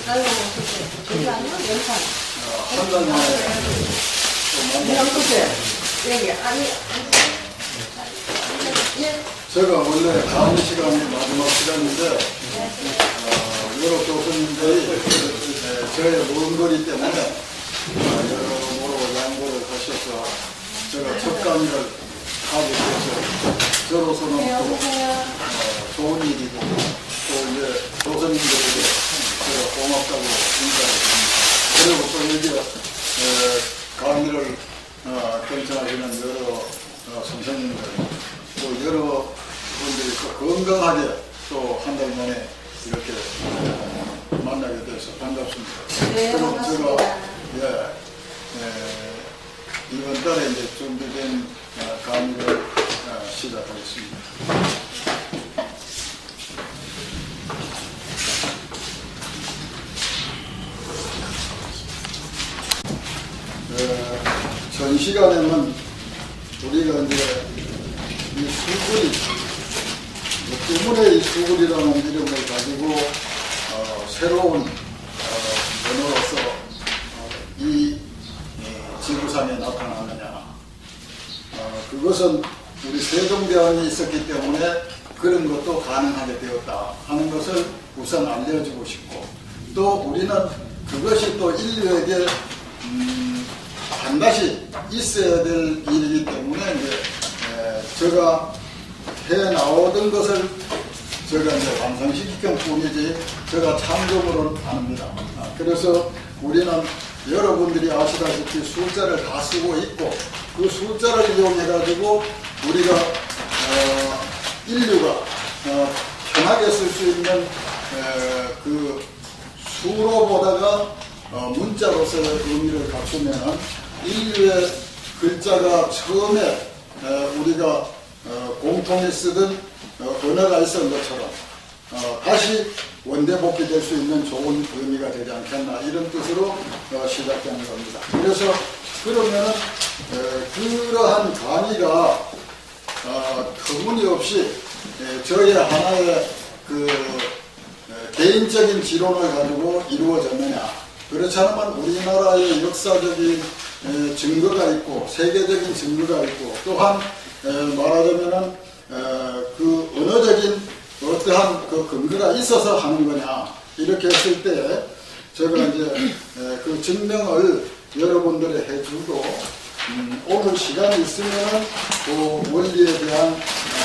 아이고, 저기 아니야? 연산. 한 달 만에 여기, 아니, 예. 제가 원래 강의 시간이 마지막 시간인데 여러 교수님들이 저의 먼 거리 때문에 여러모로 양보를 하셔서 제가 첫 강의를 하게 돼서 저로서는 또 좋은 일이고 또 이제 교수님들에게 제가 고맙다고 인사를 드립니다. 그리고 또 여기 강의를 경청하시는 여러 선생님들 또 여러 분들이 건강하게 또 한 달 만에 이렇게 만나게 돼서 반갑습니다. 네, 그럼 반갑습니다. 제가 이번 달에 이제 준비된 강의를 시작하겠습니다. 전 시간에는 우리가 이제 이 수구리, 때문에 이 수구리라는 이름을 가지고 새로운 언어로서 이 지구상에 나타나느냐. 그것은 우리 세종대왕이 있었기 때문에 그런 것도 가능하게 되었다 하는 것을 우선 알려주고 싶고, 또 우리는 그것이 또 인류에게 반드시 있어야 될 일이기 때문에 이제 제가 해 나오던 것을 제가 이제 완성시킬 뿐이지 제가 참고로는 아닙니다. 그래서 우리는 여러분들이 아시다시피 숫자를 다 쓰고 있고, 그 숫자를 이용해 가지고 우리가 인류가 편하게 쓸 수 있는 그 수로 보다가 문자로서의 의미를 갖추면은 인류의 글자가 처음에 우리가 공통히 쓰던 언어가 있었던 것처럼 다시 원대복귀 될 수 있는 좋은 의미가 되지 않겠나, 이런 뜻으로 시작되는 겁니다. 그래서 그러면은 그러한 강의가 터무니없이 저의 하나의 그 개인적인 지론을 가지고 이루어졌느냐, 그렇지 않으면 우리나라의 역사적인 증거가 있고 세계적인 증거가 있고, 또한 말하자면은 그 언어적인 어떠한 그 근거가 있어서 하는 거냐, 이렇게 했을 때 제가 이제 그 증명을 여러분들이 해주고, 오늘 시간이 있으면은 그 원리에 대한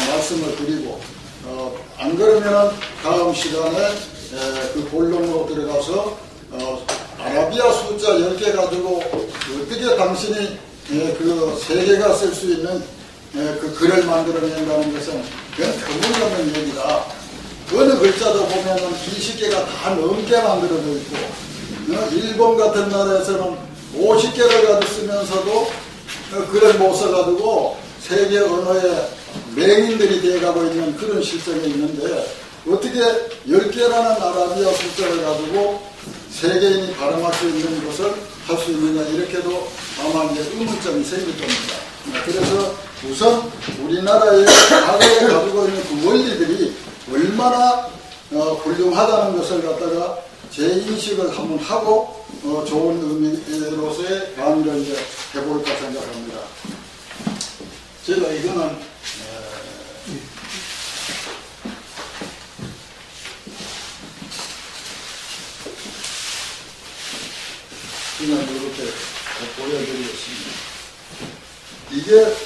말씀을 드리고, 안 그러면은 다음 시간에 그 본론으로 들어가서 아라비아 숫자 10개 가지고 어떻게 당신이 그 세계가 쓸 수 있는 그 글을 만들어낸다는 것은 그건 터무니없는 얘기다. 어느 글자도 보면은 20개가 다 넘게 만들어져 있고, 일본 같은 나라에서는 50개를 가지고 쓰면서도 글을 못 써가지고 세계 언어의 맹인들이 되어가고 있는 그런 실정이 있는데, 어떻게 10개라는 아라비아 숫자를 가지고 세계인이 발음할 수 있는 것을 할 수 있느냐, 이렇게도 아마 이제 의문점이 생길 겁니다. 그래서 우선 우리나라의 과거에 가지고 있는 그 원리들이 얼마나 훌륭하다는 것을 갖다가 재인식을 한번 하고 좋은 의미로서의 강의를 이제 해볼까 생각합니다. 제가 이거는 그냥 이렇게 보여드리겠습니다. 이게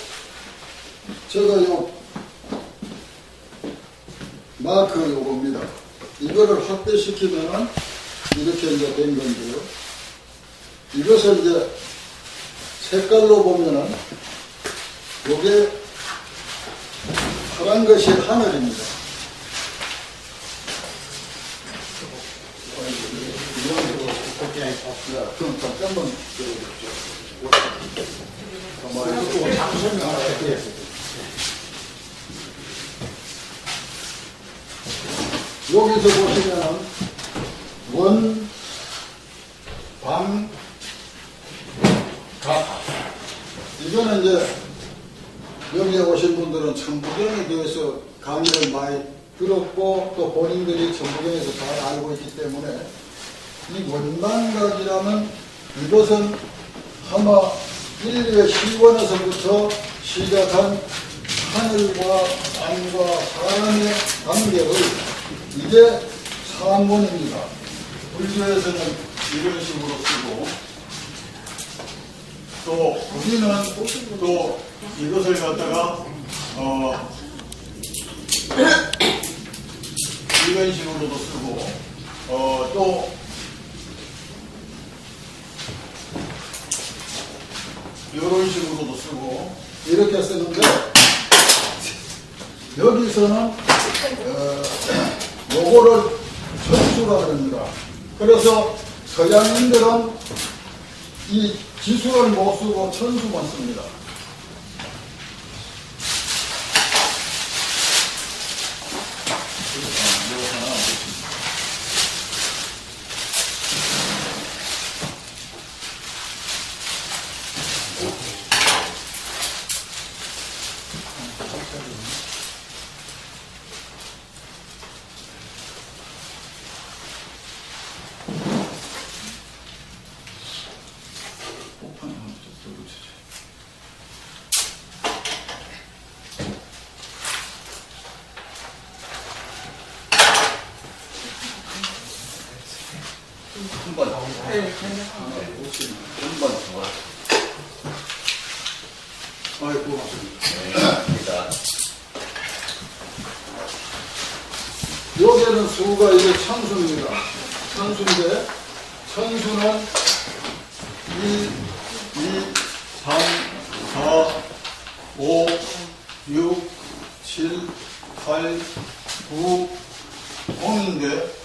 제가 요 마크 요겁니다. 이거를 확대시키면은 이렇게 이제 된 건데요. 이것을 이제 색깔로 보면은 요게 파란 것이 하늘입니다. 그럼 잠깐만 여기서 보시면 원, 방, 각. 이거는 이제 여기에 오신 분들은 천부경에 대해서 강의를 많이 들었고 또 본인들이 천부경에서 잘 알고 있기 때문에 이 원망각이라는 이것은 아마 인류의 시원에서부터 시작한 하늘과 땅과 사람의 관계를 이게 사문입니다. 불교에서는 이런 식으로 쓰고 또 우리는 또 이것을 갖다가 이런 식으로도 쓰고 또 이런 식으로도 쓰고 이렇게 쓰는데 여기서는 요거를 천수라 그럽니다. 그래서 서양인들은 이 지수를 못 쓰고 천수만 씁니다. 한번 더. 한번 더. 아이고, 고맙습니다. 여기에는 수가 이게 천수입니다. 천수인데, 천수는 1, 2, 3, 4, 5, 6, 7, 8, 9, 0인데,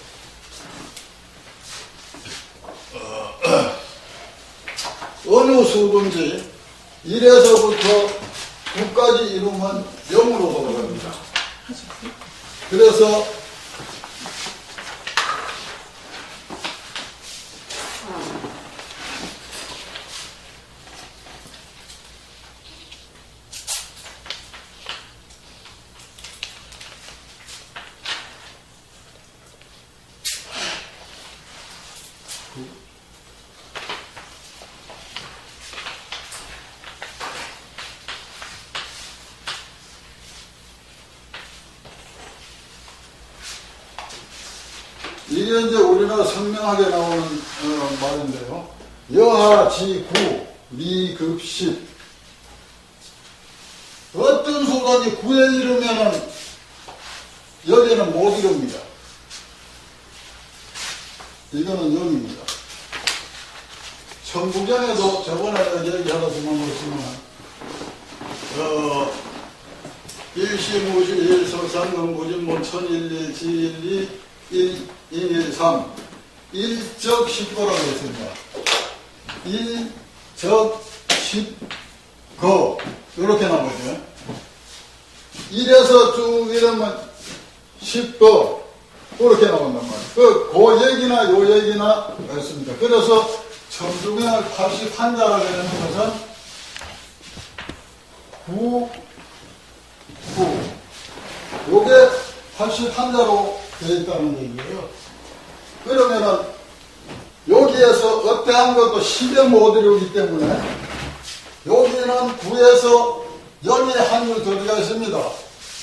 어느 수든지 1에서부터 9까지 이루면 0으로 돌아갑니다. 그래서 이게 이제 우리나라 선명하게 나오는 말인데요. 여하지구 리급십 어떤 수단이 구에 이르면은 여기는 못 이릅니다. 이거는 0입니다. 천부경에도 저번에 얘기하다 보면 일시무시 일서상응무진문 천일리 지일리 1, 1, 3 일적 10거라고 했습니다. 일적 10거 이렇게 나오죠. 1에서 쭉 이러면 10거 이렇게 나온단 말이에요. 그 얘기나 요 얘기나 했습니다. 그래서 천주경을 81자라고 하는 것은 9, 9 요게 81자로 되어 있다는 얘기예요. 그러면은 여기에서 어떠한 것도 10에 못 이루기 때문에 여기는 9에서 0이 한줄 더 들어가 있습니다.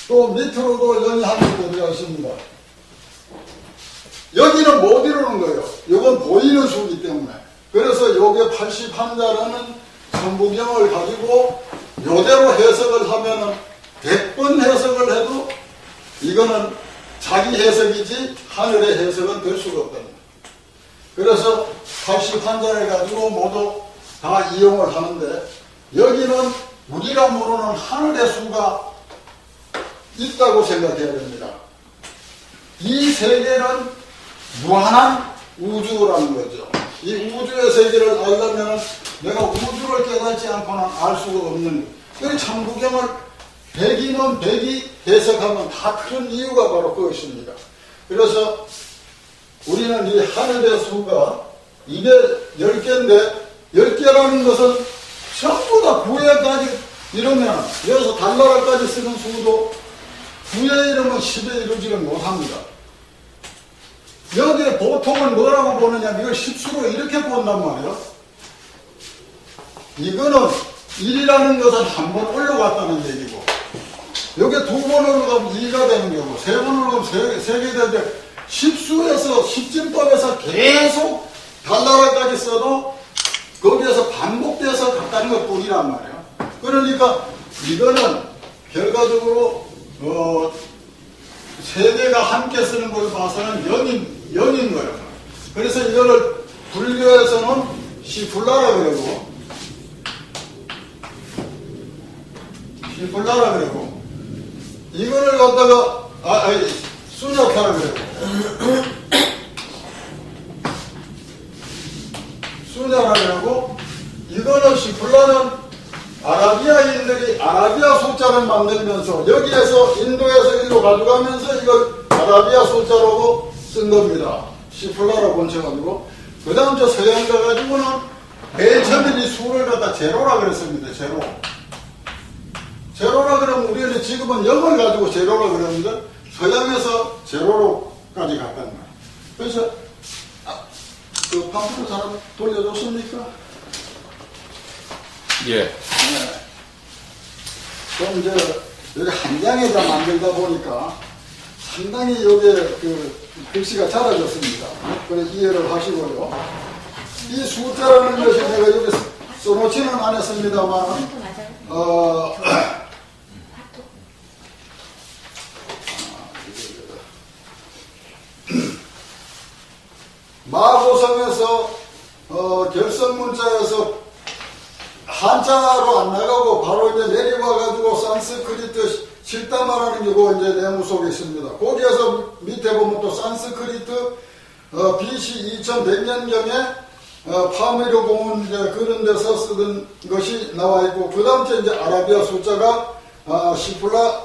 또 밑으로도 0이 한줄 더 들어가 있습니다. 여기는 못 이루는 거예요. 이건 보이는 수이기 때문에. 그래서 요게 81자라는 천부경을 가지고 요대로 해석을 하면은 100번 해석을 해도 이거는 자기 해석이지 하늘의 해석은 될 수가 없답니다. 그래서 81자를 가지고 모두 다 이용을 하는데 여기는 우리가 모르는 하늘의 수가 있다고 생각해야 됩니다. 이 세계는 무한한 우주라는 거죠. 이 우주의 세계를 알려면 내가 우주를 깨닫지 않고는 알 수가 없는 거예요. 천부경을 100이면 100이 해석하면 다 그런 이유가 바로 그것입니다. 그래서 우리는 이 하늘의 수가 이게 10개인데 10개라는 것은 전부 다 9회까지 이러면 여기서 달나라까지 쓰는 수도 9회 이러면 10에 이루지를 못합니다. 여기에 보통은 뭐라고 보느냐, 이걸 십수로 이렇게 본단 말이에요. 이거는 1이라는 것은 한 번 올라갔다는 얘기고, 여기 두 번 올라가면 2가 되는 거고, 세 번 올라가면 3개 되는데, 십수에서, 십진법에서 계속 달나라까지 써도 거기에서 반복돼서 갔다는 것 뿐이란 말이에요. 그러니까 이거는 결과적으로 세 개가 함께 쓰는 걸 봐서는 0인 거예요. 그래서 이거를 불교에서는 시불라라 그러고, 시불라라 그러고, 이거를 갖다가 수냐타라 그러고, 수냐라 그러고, 이거는 시불라는 아라비아인들이 아라비아 숫자를 만들면서 여기에서 인도에서 일로 가져가면서 이걸 아라비아 숫자로 쓴 겁니다. 시플라라고 번쳐가지고. 그 다음 저 서양 가가지고는 맨 처음에 이 수를 갖다 제로라 그랬습니다. 제로. 제로라 그러면 우리는 지금은 0을 가지고 제로라 그러는데 서양에서 제로로까지 갔단 말이에요. 그래서 그 팜플 사람 돌려줬습니까? 예. 네. 좀 이제 여기 한 장에다 만들다 보니까 상당히 여기에 그 글씨가 작아졌습니다. 그래 이해를 하시고요. 이 숫자라는 것이 내가 여기 써놓지는 않았습니다만, 마고성에서 결성문자에서 한자로 안 나가고 바로 이제 내려와가지고 산스크리트 실담화라는 게 그 이제 내무 속에 있습니다. 거기에서 밑에 보면 또 산스크리트 BC 2100년경에 파미르 공원 이제 그런 데서 쓰던 것이 나와 있고, 그 다음 이제 아라비아 숫자가 시플라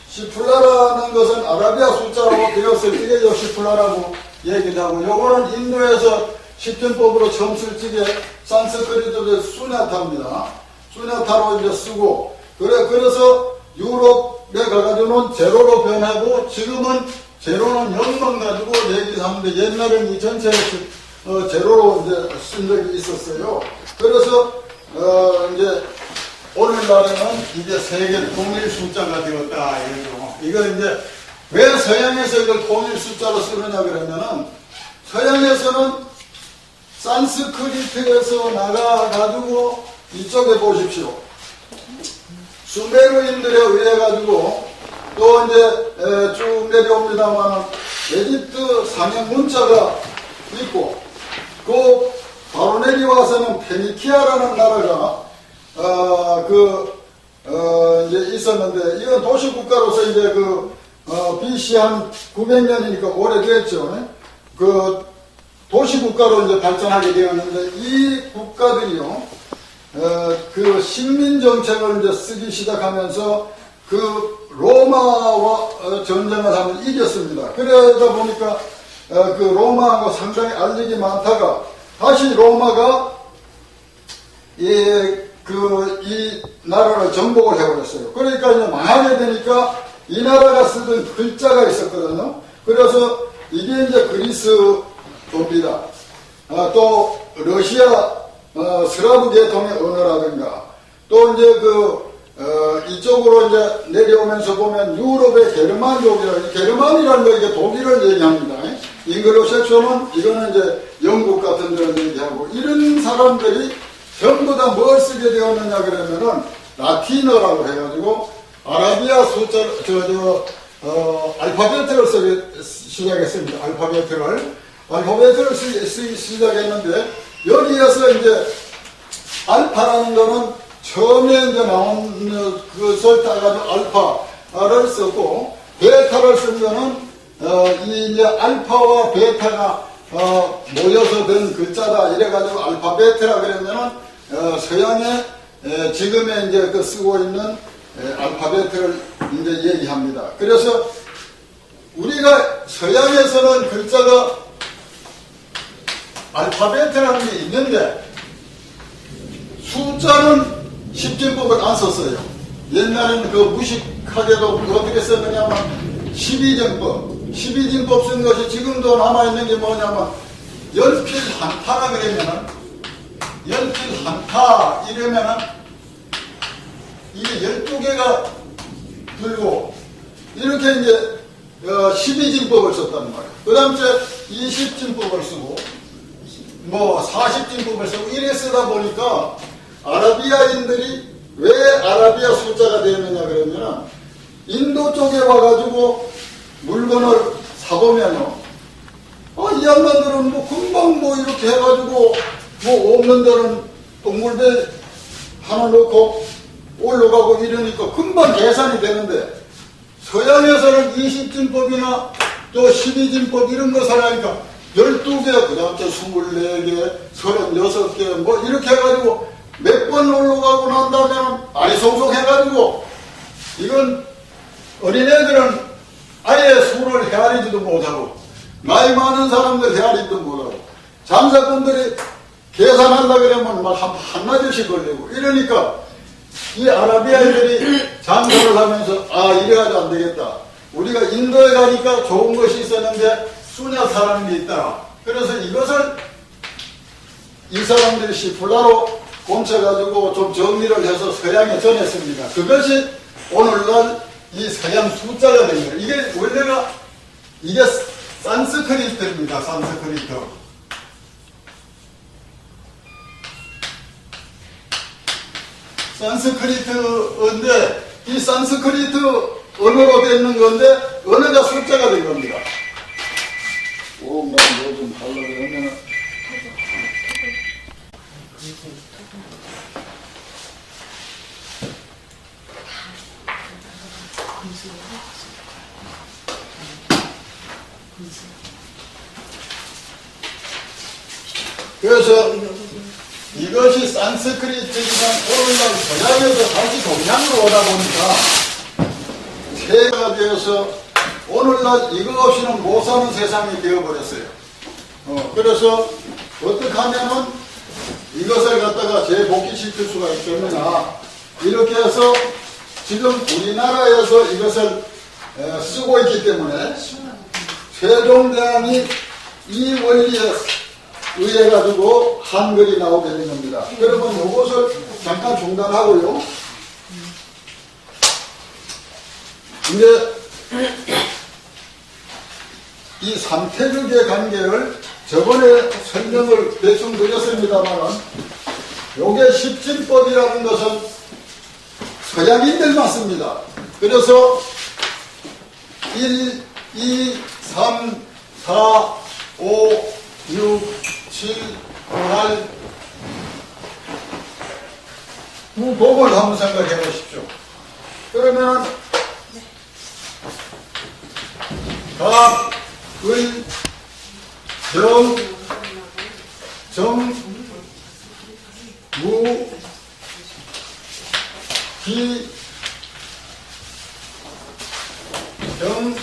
시플라라는 것은 아라비아 숫자로 되었을 때 시플라라고 얘기를 하고, 요거는 인도에서 십진법으로 처음 쓸 적에 산스크리트의 수냐타입니다. 수냐타로 이제 쓰고, 그래서 유럽에 가가지고는 제로로 변하고, 지금은 제로는 0만 가지고 얘기하는데, 옛날에는 이 전체를 제로로 이제 쓴 적이 있었어요. 그래서, 이제, 오늘날에는 이게 세계 통일 숫자가 되었다, 이거죠. 이걸 이제, 왜 서양에서 이걸 통일 숫자로 쓰느냐 그러면은, 서양에서는 산스크리트에서 나가가지고 이쪽에 보십시오. 수메르인들에 의해 가지고 또 이제 쭉 내려옵니다만 에집트 상형 문자가 있고, 그 바로 내려와서는 페니키아라는 나라가 이제 있었는데, 이건 도시국가로서 이제 BC 한 900년이니까 오래됐죠. 그 도시국가로 이제 발전하게 되었는데, 이 국가들이요, 그 식민정책을 이제 쓰기 시작하면서 그 로마와 전쟁을 하면 이겼습니다. 그러다 보니까 그 로마하고 상당히 알력이 많다가 다시 로마가 이 나라를 정복을 해버렸어요. 그러니까 이제 망하게 되니까 이 나라가 쓰던 글자가 있었거든요. 그래서 이게 이제 그리스어입니다. 또 러시아 스라브 계통의 언어라든가, 또 이제 이쪽으로 이제 내려오면서 보면 유럽의 게르만족이라, 게르만이라는 거 이게 독일을 얘기합니다. 잉글로색션은 이거는 이제 영국 같은 데를 얘기하고, 이런 사람들이 전부 다 뭘 쓰게 되었느냐 그러면은 라틴어라고 해가지고 아라비아 숫자 알파벳을 쓰기 시작했습니다. 알파벳을 쓰기 시작했는데, 여기에서 이제 알파라는 거는 처음에 이제 나온 그것을 따가지고 알파를 썼고, 베타를 쓴 거는 이 이제 알파와 베타가 모여서 된 글자다 이래가지고 알파벳이라 그러면은 서양의 지금의 이제 쓰고 있는 알파벳을 이제 얘기합니다. 그래서 우리가 서양에서는 글자가 알파벳이라는 게 있는데 숫자는 십진법을 안 썼어요. 옛날에는 그 무식하게도 어떻게 썼느냐면 12진법 쓴 것이 지금도 남아있는 게 뭐냐면 연필한타라 그러면은 연필한타 이러면은 이게 12개가 들고 이렇게 이제 12진법을 썼단 말이에요. 그 다음에 20진법을 쓰고 뭐 40진법을 쓰고 이래 쓰다 보니까 아라비아인들이 왜 아라비아 숫자가 되느냐 그러면 인도 쪽에 와가지고 물건을 사보면요, 이 양반들은 뭐 금방 뭐 이렇게 해가지고 뭐 없는 데는 동물배 하나 넣고 올라가고 이러니까 금방 계산이 되는데 서양에서는 20진법이나 또 12진법 이런 것을 하니까 12개, 그 다음에 24개, 36개 뭐 이렇게 해가지고 몇 번 올라가고 난 다음에 아리송송 해가지고 이건 어린애들은 아예 수를 헤아리지도 못하고 나이 많은 사람들 헤아리지도 못하고 장사꾼들이 계산한다 그러면 막 한마디씩 걸리고 이러니까 이 아라비아인들이 장사를 하면서 이래가지고 안 되겠다. 우리가 인도에 가니까 좋은 것이 있었는데 수냐사라는 게 있다. 그래서 이것을 이 사람들이 시플라로 곰쳐가지고 좀 정리를 해서 서양에 전했습니다. 그것이 오늘날 이 서양 숫자가 된 거예요. 이게 원래가 이게 산스크리트입니다. 산스크리트. 산스크리트인데 이 산스크리트 언어로 되는 건데 언어가 숫자가 된 겁니다. 뭐 좀 하려고 하면 그래서 이것이 산스크리트지만 오늘날 서양에서 다시 동양으로 오다 보니까 세가 되어서 오늘날 이거 없이는 못 사는 세상이 되어버렸어요. 그래서 어떻게 하면은 이것을 갖다가 재복귀시킬 수가 있겠느냐 이렇게 해서 지금 우리나라에서 이것을 쓰고 있기 때문에 세종대왕이 이 원리에 의해 가지고 한글이 나오게 된 겁니다. 그러면 이것을 잠깐 중단하고요. 이제 이 삼태극의 관계를 저번에 설명을 대충 드렸습니다만 요게 십진법이라는 것은 서양인들만 씁니다. 그래서 1, 2, 3, 4, 5, 6, 7, 8 부법을 한번 생각해 보십시오. 그러면 각, 의, 정, 무, 기, 정,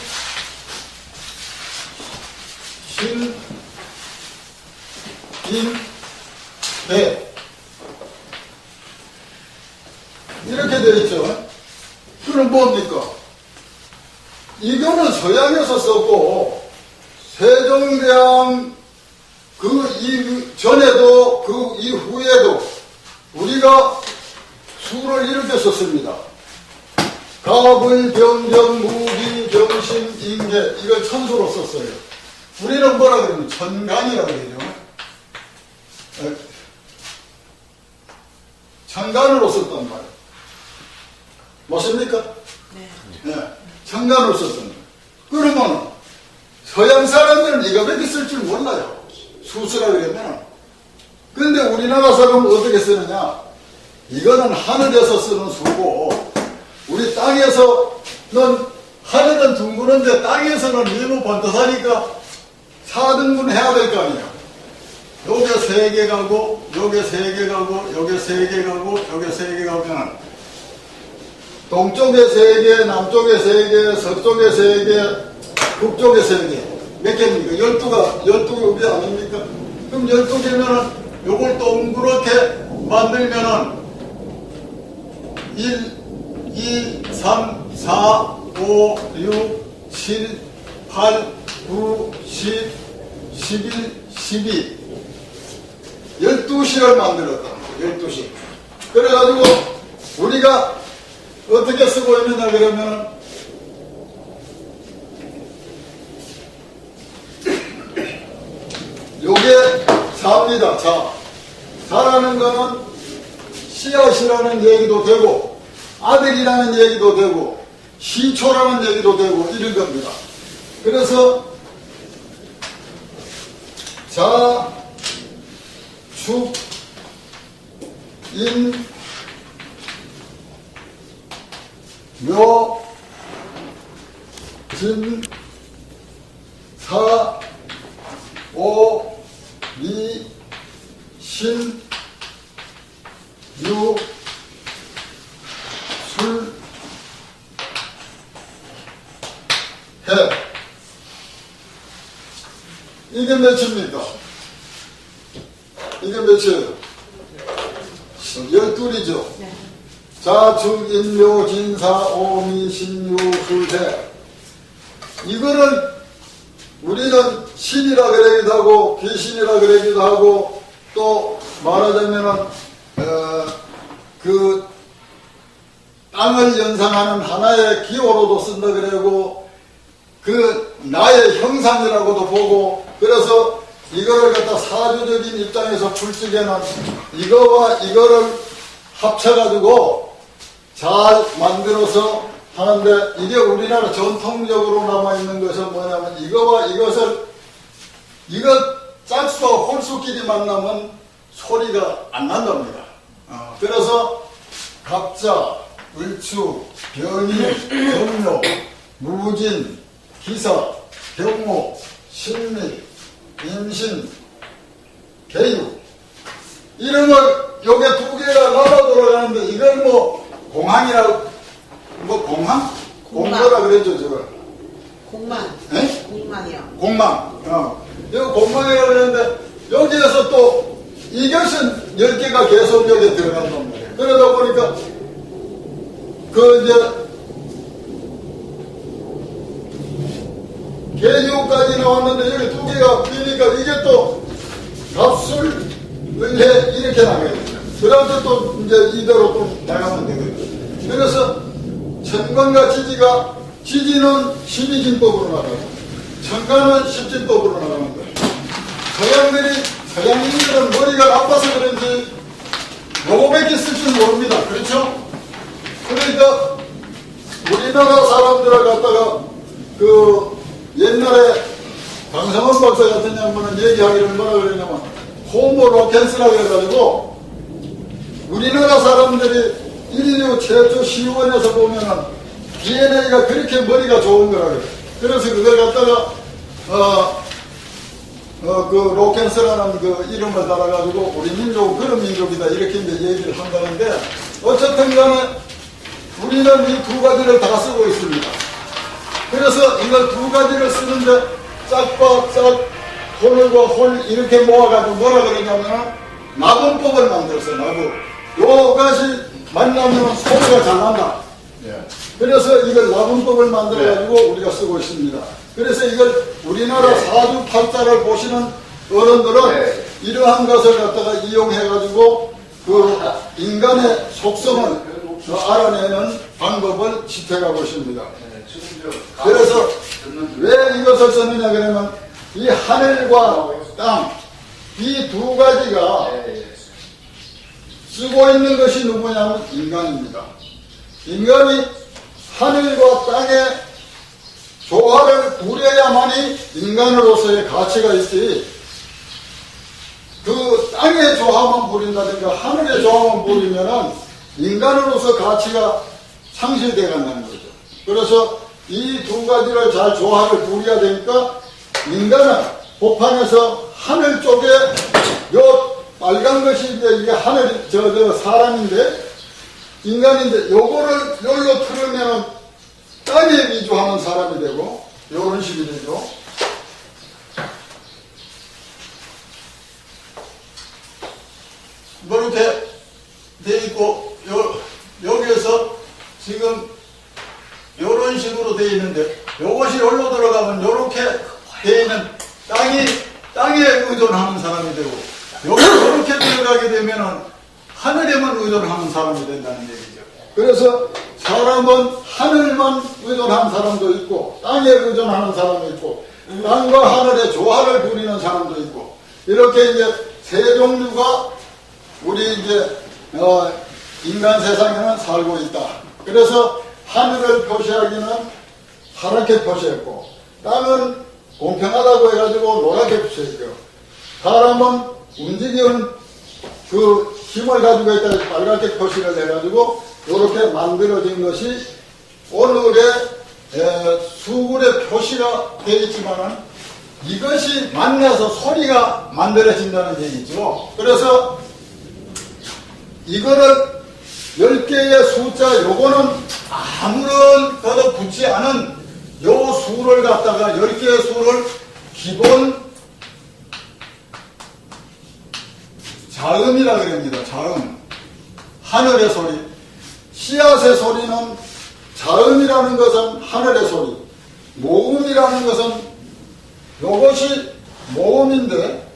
신, 인, 대 이렇게 되어 있죠. 그럼 뭡니까? 이거는 서양에서 썼고 세종대왕 그 이전에도 그 이후에도 우리가 수를 이렇게 썼습니다. 갑을, 병정, 무기, 병신, 인계 이걸 천수로 썼어요. 우리는 뭐라 그러면 천간이라고 그러죠. 천간으로 썼단 말이에요. 맞습니까? 네. 천간으로 썼단 말이에요. 그러면 서양 사람들은 이거밖에 쓸 줄 몰라요. 수수라 그러면. 근데 우리나라 사람은 어떻게 쓰느냐? 이거는 하늘에서 쓰는 수고 우리 땅에서는 하늘은 둥그런데 땅에서는 너무 번듯하니까 4등분 해야 될 거 아니에요. 요게 3개 가고 요게 3개 가고 요게 3개 가고 요게 3개 가면 동쪽에 3개, 남쪽에 3개, 서쪽에 3개, 북쪽에 3개 몇 개입니까? 12개 아닙니까? 그럼 12개면은 요걸 동그랗게 만들면은 1, 2, 3, 4, 5, 6, 7, 8, 9, 10, 11, 12 12시를 만들었다. 12시. 그래가지고 우리가 어떻게 쓰고 있느냐 그러면 요게 자입니다. 자. 자라는 거는 씨앗이라는 얘기도 되고 아들이라는 얘기도 되고 시초라는 얘기도 되고 이런 겁니다. 그래서 자, 축, 인, 묘, 진, 사, 오, 미, 신, 유, 술, 해. 이게 몇입니까? 이게 몇이에요? 12이죠. 네. 자, 축, 인, 묘, 진, 사, 오, 미, 신, 유, 술, 해. 이거는 우리는 신이라 그러기도 하고 귀신이라 그러기도 하고 또 말하자면은 그 땅을 연상하는 하나의 기호로도 쓴다 그러고 그 나의 형상이라고도 보고 그래서 이거를 갖다 사주적인 입장에서 풀 적에는 이거와 이거를 합쳐가지고 잘 만들어서 하는데 이게 우리나라 전통적으로 남아있는 것은 뭐냐면 이거와 이것을 이거 짝수와 홀수끼리 만나면 소리가 안 난답니다. 그래서 갑자, 을추, 병이, 경묘, 무진, 기사, 병모, 신미, 임신, 개유 이런 걸 요게 두 개가 나눠 돌아가는데 이걸 뭐 공항이라고 뭐 공항? 공거라 그랬죠 저걸 공망. 에? 공망이요. 공망 이거 공망이라고 그랬는데 여기에서 또 이것은 10개가 계속 여기에 들어간단 말이에요. 그러다 보니까 그 이제 개유까지 나왔는데 여기 두 개가 비니까 이게 또 값을 은혜 이렇게 나가야 돼요. 그 다음에 또 이제 이대로 또 나가면 되거든요. 그래서 천간과 지지가 지지는 12진법으로 나가고 천간은 10진법으로 나가는 거예요. 서양인들은 머리가 나빠서 그런지 요거밖에 쓸 줄 모릅니다. 그렇죠? 그러니까 우리나라 사람들을 갖다가 그 옛날에 강성원 박사 같은 양반은 얘기하기를 뭐라 그러냐면 호모 로켄스라고 해가지고 우리나라 사람들이 인류 최초 시원에서 보면은 DNA가 그렇게 머리가 좋은 거라 그래요. 그래서 그걸 갖다가 그 로켄스라는 그 이름을 달아가지고 우리 민족은 그런 민족이다 이렇게 이제 얘기를 한다는데 어쨌든 간에 우리는 이 두 가지를 다 쓰고 있습니다. 그래서 이걸 두 가지를 쓰는데 짝과 짝, 홀과 홀 이렇게 모아가지고 뭐라 그러냐면 나분법을 만들었어요. 나분. 요것이 만나면 소리가 잘 난다. 그래서 이걸 나분법을 만들어가지고 우리가 쓰고 있습니다. 그래서 이걸 우리나라 사주팔자를 보시는 어른들은 이러한 것을 갖다가 이용해가지고 그 인간의 속성을 알아내는 방법을 지켜가고 있습니다. 그래서 왜 이것을 썼느냐 그러면 이 하늘과 땅 이 두 가지가 쓰고 있는 것이 누구냐면 인간입니다. 인간이 하늘과 땅의 조화를 부려야만이 인간으로서의 가치가 있지 그 땅의 조화만 부린다든가 하늘의 조화만 부리면은 인간으로서 가치가 상실되어 간다는 거죠. 그래서 이 두 가지를 잘 조화를 부려야 되니까 인간은 법판에서 하늘 쪽에 요 빨간 것이 이제 이게 하늘 저 사람인데 인간인데 요거를 열로 틀으면 땅에 위주하는 사람이 되고 요런 식이 되죠. 뭐 이렇게 돼 있고 여기에서 지금 요런 식으로 되어 있는데 요것이 여기로 들어가면 요렇게 되어 있는 땅에 의존하는 사람이 되고 요렇게 들어가게 되면은 하늘에만 의존하는 사람이 된다는 얘기죠. 그래서 사람은 하늘만 의존하는 사람도 있고 땅에 의존하는 사람도 있고 땅과 하늘의 조화를 부리는 사람도 있고 이렇게 이제 세 종류가 우리 이제 인간 세상에는 살고 있다. 그래서 하늘을 표시하기는 파랗게 표시했고 땅은 공평하다고 해가지고 노랗게 표시했고 사람은 움직이는 그 힘을 가지고 있다 빨갛게 표시를 해가지고 이렇게 만들어진 것이 오늘의 수굴의 표시가 되어 있지만은 이것이 만나서 소리가 만들어진다는 얘기죠. 그래서 이거를 10개의 숫자 요거는 아무런 걷어 붙지 않은 요 수를 갖다가 10개의 수를 기본 자음이라 그럽니다. 자음. 하늘의 소리. 씨앗의 소리는 자음이라는 것은 하늘의 소리. 모음이라는 것은 요것이 모음인데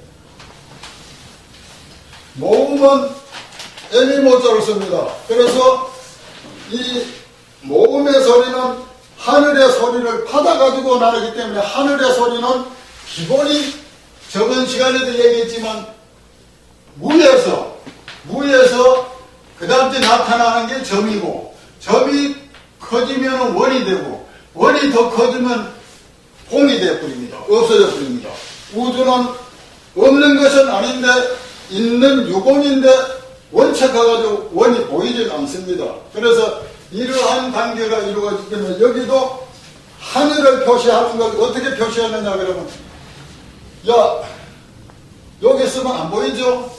모음은 애미모자를 씁니다. 그래서 이 모음의 소리는 하늘의 소리를 받아가지고 나르기 때문에 하늘의 소리는 기본이 저번 시간에도 얘기했지만 무에서 그 다음에 나타나는 게 점이고 점이 커지면 원이 되고 원이 더 커지면 공이 되어버립니다. 없어져 버립니다. 우주는 없는 것은 아닌데 있는 유공인데 원칙화가지고 원이 보이질 않습니다. 그래서 이러한 관계가 이루어지기 때문에 여기도 하늘을 표시하는 걸 어떻게 표시하느냐 그러면 야 여기 쓰면 안 보이죠?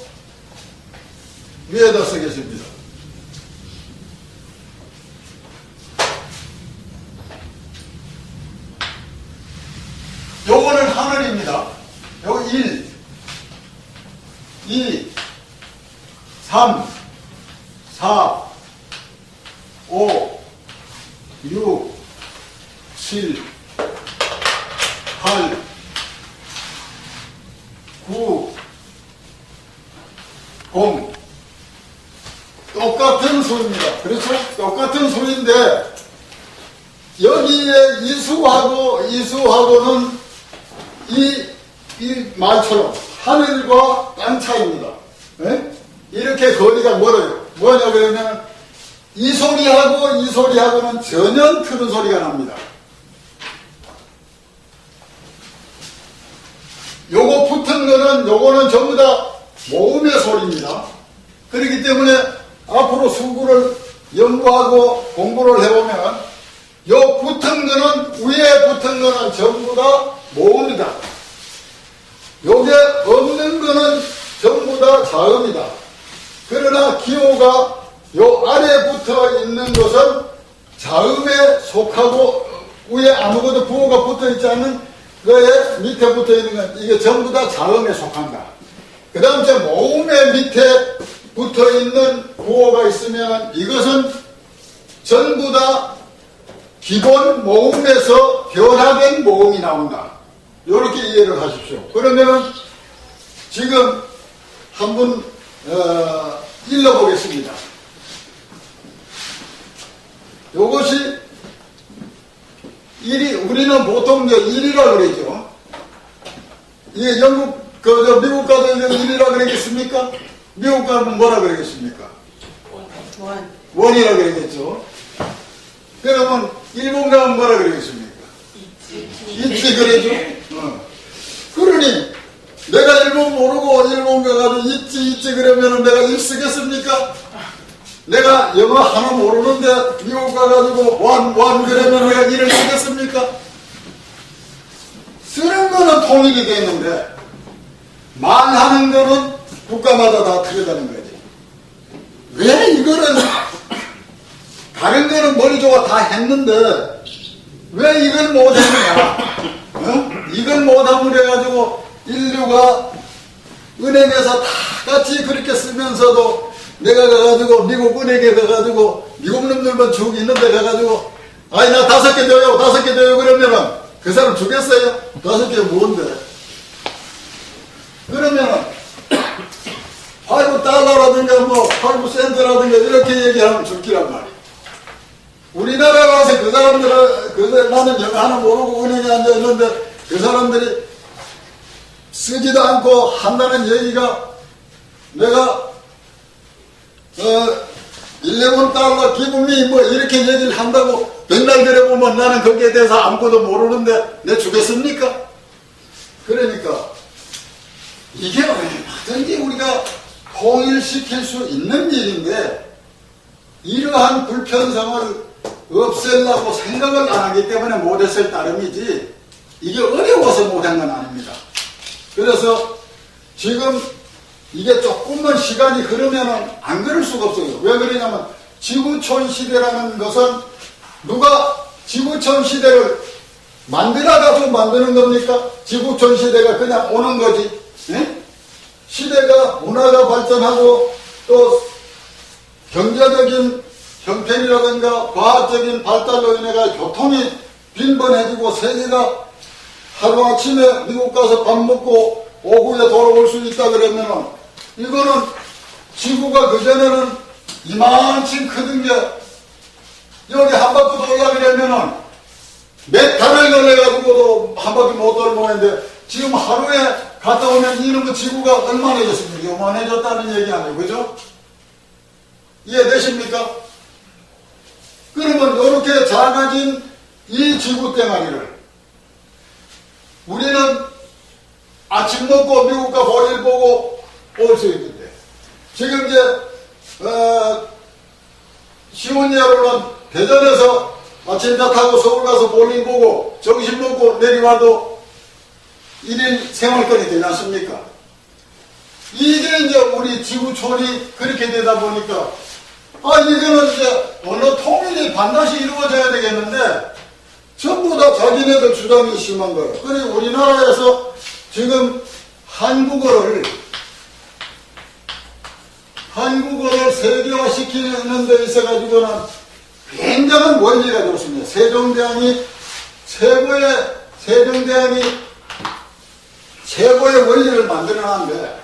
위에다 쓰겠습니다. 요거는 하늘입니다. 요거 1, 2, 3, 4, 5, 6, 7, 8, 9, 0. 똑같은 수입니다. 그렇죠? 똑같은 수인데 여기에 이수하고는 이 말처럼 하늘과 땅 차이입니다. 네? 이렇게 거리가 멀어요. 뭐냐 그러면 이 소리하고는 전혀 틀은 소리가 납니다. 요거 붙은 거는 요거는 전부 다 모음의 소리입니다. 그렇기 때문에 앞으로 수구를 연구하고 공부를 해보면 요 붙은 거는 위에 붙은 거는 전부 다 모음이다. 요게 없는 거는 전부 다 자음이다. 그러나 기호가 요 아래에 붙어 있는 것은 자음에 속하고 위에 아무것도 부호가 붙어 있지 않은 거에 밑에 붙어 있는 건 이게 전부 다 자음에 속한다. 그 다음 저 모음의 밑에 붙어 있는 부호가 있으면 이것은 전부 다 기본 모음에서 변화된 모음이 나온다. 이렇게 이해를 하십시오. 그러면 지금 한번 읽어보겠습니다. 요것이 우리는 보통 1이라 그러죠. 이게 미국 가도 1이라 그러겠습니까? 미국 가면 뭐라 그러겠습니까? 원이라 그러겠죠. 그러면 일본 가면 뭐라 그러겠습니까? 있지 그러죠. 그러니 내가 일본 모르고 일본 가가지고 있지 그러면 내가 일 쓰겠습니까? 내가 영어 하나 모르는데 미국 가가지고 완 그러면 내가 일을 쓰겠습니까? 쓰는 거는 통일이 되는데 말하는 거는 국가마다 다 틀리다는 거지. 왜 이거는 다른 거는 머리 좋아 다 했는데 왜 이걸 못했느냐? 이걸 못하면 그래가지고 인류가 은행에서 다 같이 그렇게 쓰면서도 내가 가가지고 미국 은행에 가가지고 미국 놈들만 쭉 있는데 가가지고 아니 나 5개 줘요 5개 줘요 그러면은 그 사람 주겠어요? 5개 뭔데? 그러면은 5달러라든가 뭐 5센트라든가 이렇게 얘기하면 줄기란 말이야. 우리나라 가서 그 사람들은 나는 영어 하나 모르고 은행에 앉아 있는데 그 사람들이 쓰지도 않고 한다는 얘기가 내가 11달러 기분이 뭐 이렇게 얘기를 한다고 백날 그려보면 나는 거기에 대해서 아무것도 모르는데 내 주겠습니까? 그러니까 이게 얼마든지 우리가 통일시킬 수 있는 일인데 이러한 불편성을 없애려고 생각을 안 하기 때문에 못했을 따름이지 이게 어려워서 못한 건 아닙니다. 그래서 지금 이게 조금만 시간이 흐르면 안 그럴 수가 없어요. 왜 그러냐면 지구촌 시대라는 것은 누가 지구촌 시대를 만들어가지고 만드는 겁니까? 지구촌 시대가 그냥 오는 거지. 네? 시대가 문화가 발전하고 또 경제적인 형편이라든가 과학적인 발달로 인해가 교통이 빈번해지고 세계가 하루아침에 미국 가서 밥 먹고 오후에 돌아올 수 있다 그러면은 이거는 지구가 그전에는 이만큼 크던 게 여기 한 바퀴 돌라 그러면은 몇 달을 걸려가지고도 한 바퀴 못 돌고 했는데 지금 하루에 갔다 오면 이놈의 지구가 얼마나졌습니까? 요만해졌다는 얘기 아니에요. 그죠? 이해되십니까? 그러면 이렇게 작아진 이 지구 덩어리를 우리는 아침 먹고 미국과 볼일 보고 올 수 있는데 지금 이제 시원여로는 대전에서 아침차 타고 서울 가서 볼일 보고 점심 먹고 내려와도 1일 생활권이 되지 않습니까? 이게 이제 우리 지구촌이 그렇게 되다 보니까 이거는 이제 어느 통일이 반드시 이루어져야 되겠는데 전부 다 자기네들 주장이 심한 거예요. 그리고 우리나라에서 지금 한국어를 세계화시키는 데 있어가지고는 굉장한 원리가 좋습니다. 세종대왕이 최고의 원리를 만들어놨는데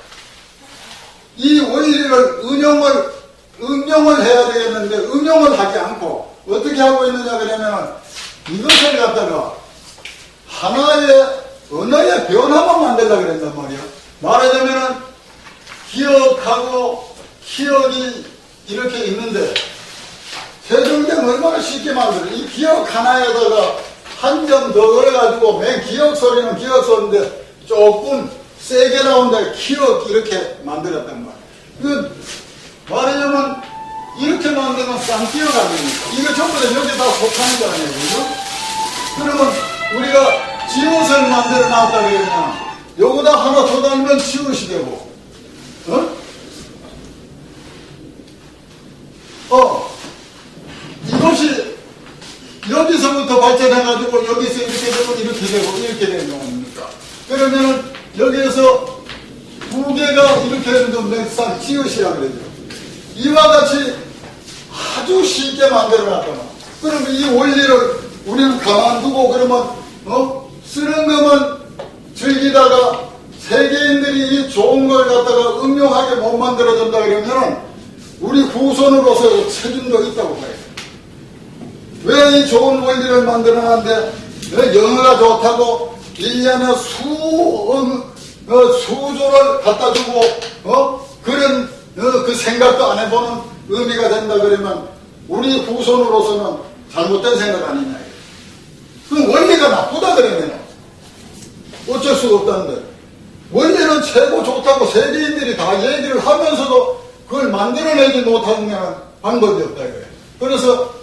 이 원리를 응용을 해야 되겠는데 응용을 하지 않고 어떻게 하고 있느냐 그러면은 이것을 갖다가 하나의 언어의 변화만 만들려고 그랬단 말이야. 말하자면은 기억하고 기억이 이렇게 있는데 세종대왕 얼마나 쉽게 만들어. 이 기억 하나에다가 한 점 더 걸어가지고 맨 기억 소리는 기억 소리인데 조금 세게 나온다 기억 이렇게 만들었단 말이야. 그 말하자면 이렇게 만들면 쌍기억 아닙니까? 이거 전부 다 여기 다 속하는 거 아니에요? 그죠? 그러면 우리가 지읒을 만들어 놨다 그러면 요거다 하나 더 달면 지읒이 되고 이것이 여기서부터 발전해가지고 여기서 이렇게 되고 이렇게 되고 이렇게 되는 겁니까? 그러면은 여기에서 두 개가 이렇게 되는 건데 지읒이라 그러죠. 이와 같이 아주 쉽게 만들어놨다는. 그러면 이 원리를 우리는 가만두고 그러면 쓰는 것만 즐기다가 세계인들이 이 좋은 걸 갖다가 응용하게 못 만들어준다 그러면 우리 후손으로서 책임도 있다고 봐요. 왜 이 좋은 원리를 만들어놨는데 왜 영어가 좋다고 1년에 수조를 갖다 주고 그런 그 생각도 안 해보는 의미가 된다 그러면 우리 후손으로서는 잘못된 생각 아니냐. 그 원리가 나쁘다 그러면 어쩔 수가 없다는데 원리는 최고 좋다고 세계인들이 다 얘기를 하면서도 그걸 만들어내지 못하는 방법이 없다 이거예요. 그래서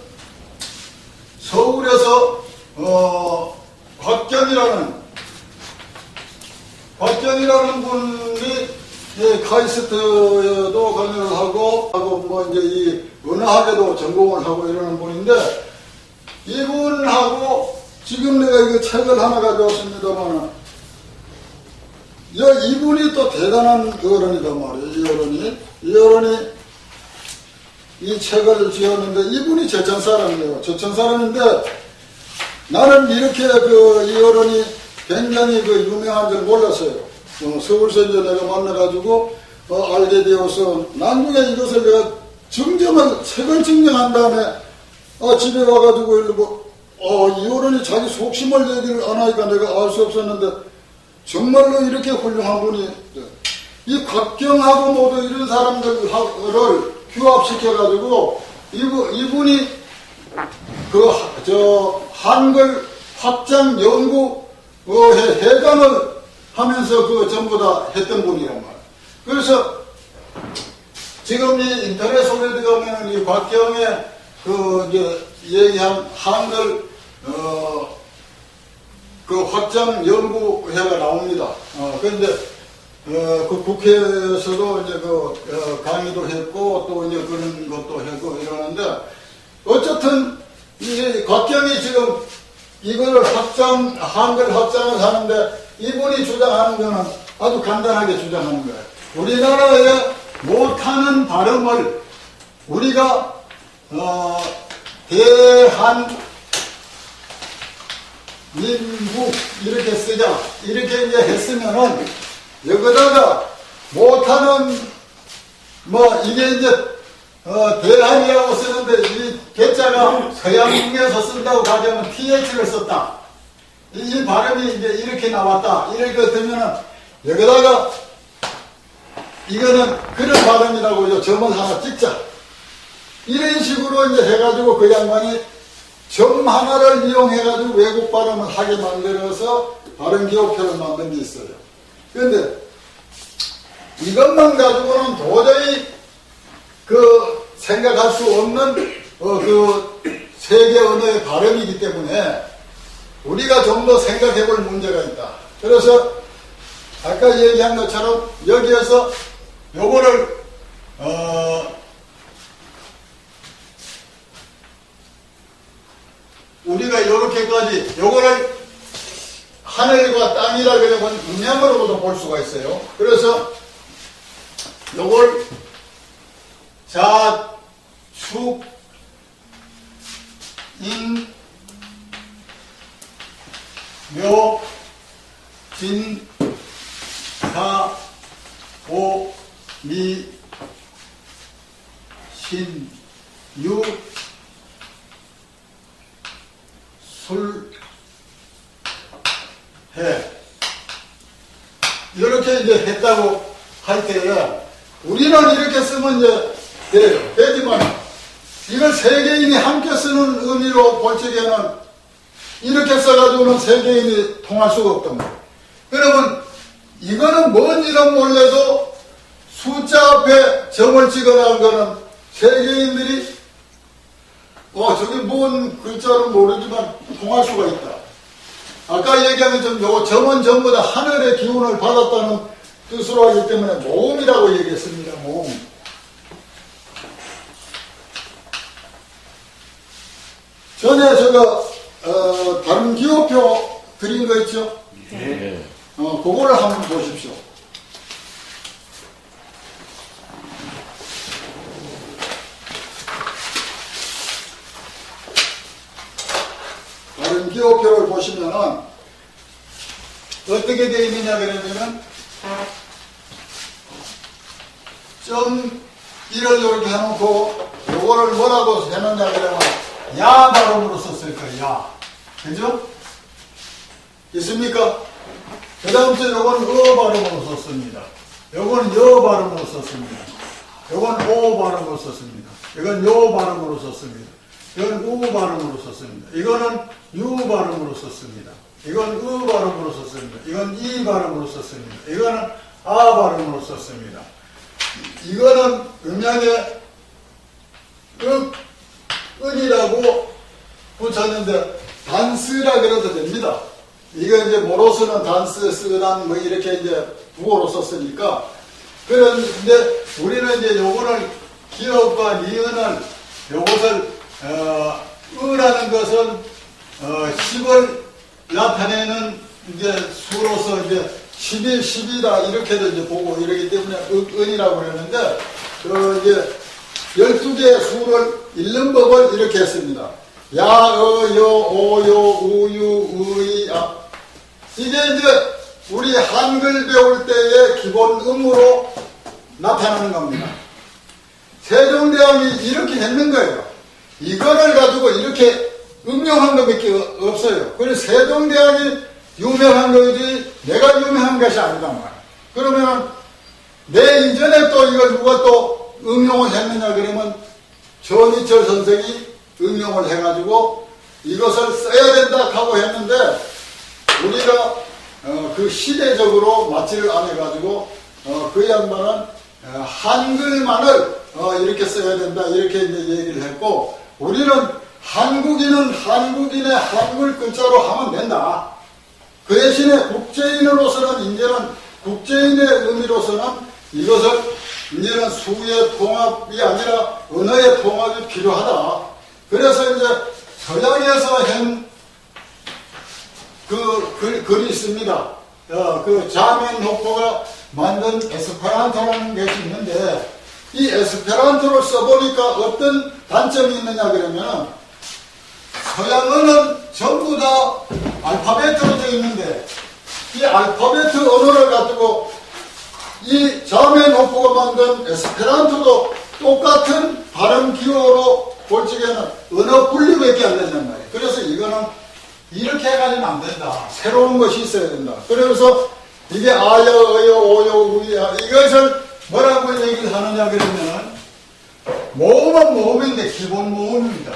서울에서 곽경이라는 분이 카이스트에도 강연을 하고 뭐 이제 이 언어학에도 전공을 하고 이러는 분인데 이분하고 지금 내가 이거 책을 하나 가져왔습니다만 이분이 또 대단한 어른이단 말이에요. 이 어른이 이 책을 지었는데 이분이 제천 사람이에요. 제천 사람인데 나는 이렇게 이 어른이 굉장히 유명한 줄 몰랐어요. 서울서 이제 내가 만나가지고 알게 되어서 나중에 이것을 내가 책을 증정한 다음에 집에 와가지고 이 어른이 자기 속심을 얘기를 안 하니까 내가 알 수 없었는데 정말로 이렇게 훌륭한 분이 이 곽경하고 모두 이런 사람들을 규합시켜가지고 이분이 한글 확장 연구 회장을 하면서 전부 다 했던 분이란 말이에요. 그래서 지금 이 인터넷 속에 들어가면 이 곽경의 이제 얘기한 한글 확장 연구회가 나옵니다. 그런데 국회에서도 이제 강의도 했고 또 이제 그런 것도 했고 이러는데 어쨌든 이 곽경이 지금 이걸 한글 확장을 하는데 이분이 주장하는 거는 아주 간단하게 주장하는 거예요. 우리나라에 못하는 발음을 우리가 대한민국 이렇게 쓰자 이렇게 이제 했으면은 여기다가 못하는 이게 이제 대한이라고 쓰는데 이 개자가 서양에서 쓴다고 가져오면 TH를 썼다. 이 발음이 이제 이렇게 나왔다. 이렇게 되면은 여기다가 이거는 그런 발음이라고 점을 하나 찍자. 이런 식으로 이제 해가지고 그 양반이 점 하나를 이용해가지고 외국 발음을 하게 만들어서 발음 기호표를 만든 게 있어요. 그런데 이것만 가지고는 도저히 생각할 수 없는 세계 언어의 발음이기 때문에 우리가 좀 더 생각해 볼 문제가 있다. 그래서 아까 얘기한 것처럼 여기에서 요거를 우리가 이렇게까지 요거를 하늘과 땅이라 그러면 음양으로도 볼 수가 있어요. 그래서 요걸 자축 인 묘 진 사 오 미 신 유 술 해 이렇게 이제 했다고 할 때에 우리는 이렇게 쓰면 이제 돼요. 되지만 이걸 세계인이 함께 쓰는 의미로 볼 적에는 이렇게 써가지고는 세계인이 통할 수가 없던 거예요. 그러면 이거는 뭔지는 몰라도 숫자 앞에 점을 찍어놓은 거는 세계인들이 저게 뭔 글자는 모르지만 통할 수가 있다. 아까 얘기하면 요 점은 전부 다 하늘의 기운을 받았다는 뜻으로 하기 때문에 모음이라고 얘기했습니다. 모음. 전에 제가 다른 기호표 그린 거 있죠? 네. 그거를 한번 보십시오. 다른 기호표를 보시면은 어떻게 되어 있느냐 그러면은 점 1을 이렇게 해놓고 요거를 뭐라고 해놓냐 그러면 야 발음으로 썼을 거예요. 야. 그죠? 있습니까? 그 다음 주 요거는 발음으로 썼습니다. 요거는 여 발음으로 썼습니다. 요건 오 발음으로 썼습니다. 이건 요 발음으로 썼습니다. 이건 우 발음으로 썼습니다. 이거는 유 발음으로 썼습니다. 이건 으 발음으로 썼습니다. 이건 이 발음으로 썼습니다. 이거는 아 발음으로 썼습니다. 이거는 음양에 은이라고 붙였는데 단스라 그래도 됩니다. 이거 이제 모로스는 단스, 쓰란 이렇게 이제 부호로 썼으니까. 그런데 우리는 이제 요거를 기업과 니은을 요것을 으라는 것은 10을 나타내는 이제 수로서 이제 10이 10이다 이렇게도 이제 보고 이러기 때문에 은이라고 그러는데 이제 12개의 수를 읽는 법을 이렇게 했습니다. 야, 어, 요, 오, 요, 우, 유, 의, 아. 이게 이제 우리 한글 배울 때의 기본 음으로 나타나는 겁니다. 세종대왕이 이렇게 했는 거예요. 이거를 가지고 이렇게 응용한 것밖에 없어요. 그래서 세종대왕이 유명한 거지 내가 유명한 것이 아니단 말이에요. 그러면 내 이전에 또 이걸 누가 또 응용을 했느냐 그러면 전희철 선생이 응용을 해가지고 이것을 써야 된다 하고 했는데 우리가 그 시대적으로 맞지를 않아가지고 그 양반은 한글만을 이렇게 써야 된다 이렇게 이제 얘기를 했고 우리는 한국인은 한국인의 한글 글자로 하면 된다. 그 대신에 국제인으로서는 이제는 국제인의 의미로서는 이것을 이제는 수의 통합이 아니라 언어의 통합이 필요하다. 그래서 이제 서양에서 한 글이 있습니다. 그 자멘호프가 만든 에스페란토라는 것이 있는데 이 에스페란토를 써보니까 어떤 단점이 있느냐 그러면 서양어는 전부 다 알파벳으로 되어 있는데 이 알파벳 언어를 가지고 이 자멘호프가 만든 에스페란토도 똑같은 발음 기호로 볼 적에는 언어 분리밖에 안 된단 말이에요. 그래서 이거는 이렇게 해가지고는 안 된다. 새로운 것이 있어야 된다. 그래서 이게 아여, 어여, 오여, 우야 이것을 뭐라고 얘기를 하느냐 그러면 모음은 모음인데 기본 모음입니다.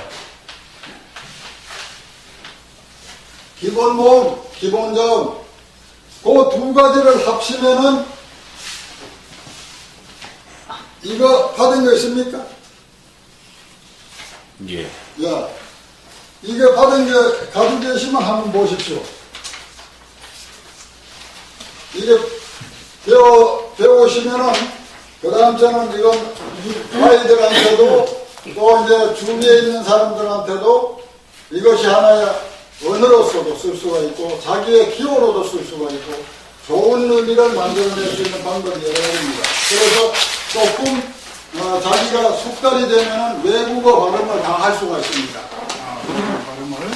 기본 모음, 기본 저음 그 두 가지를 합치면은 이거 받은 거 있습니까? 예. 야, 이게 받은 게 가지고 계시면 한번 보십시오. 이게 배우시면은, 그 다음 저는 이건 아이들한테도 또 이제 주위에 있는 사람들한테도 이것이 하나의 언어로서도 쓸 수가 있고, 자기의 기호로도 쓸 수가 있고, 좋은 의미를 만들어낼 수 있는 방법이 여러 가지입니다. 그래서 조금, 자기가 숙달이 되면은 외국어 발음을 다 할 수가 있습니다. 발음을.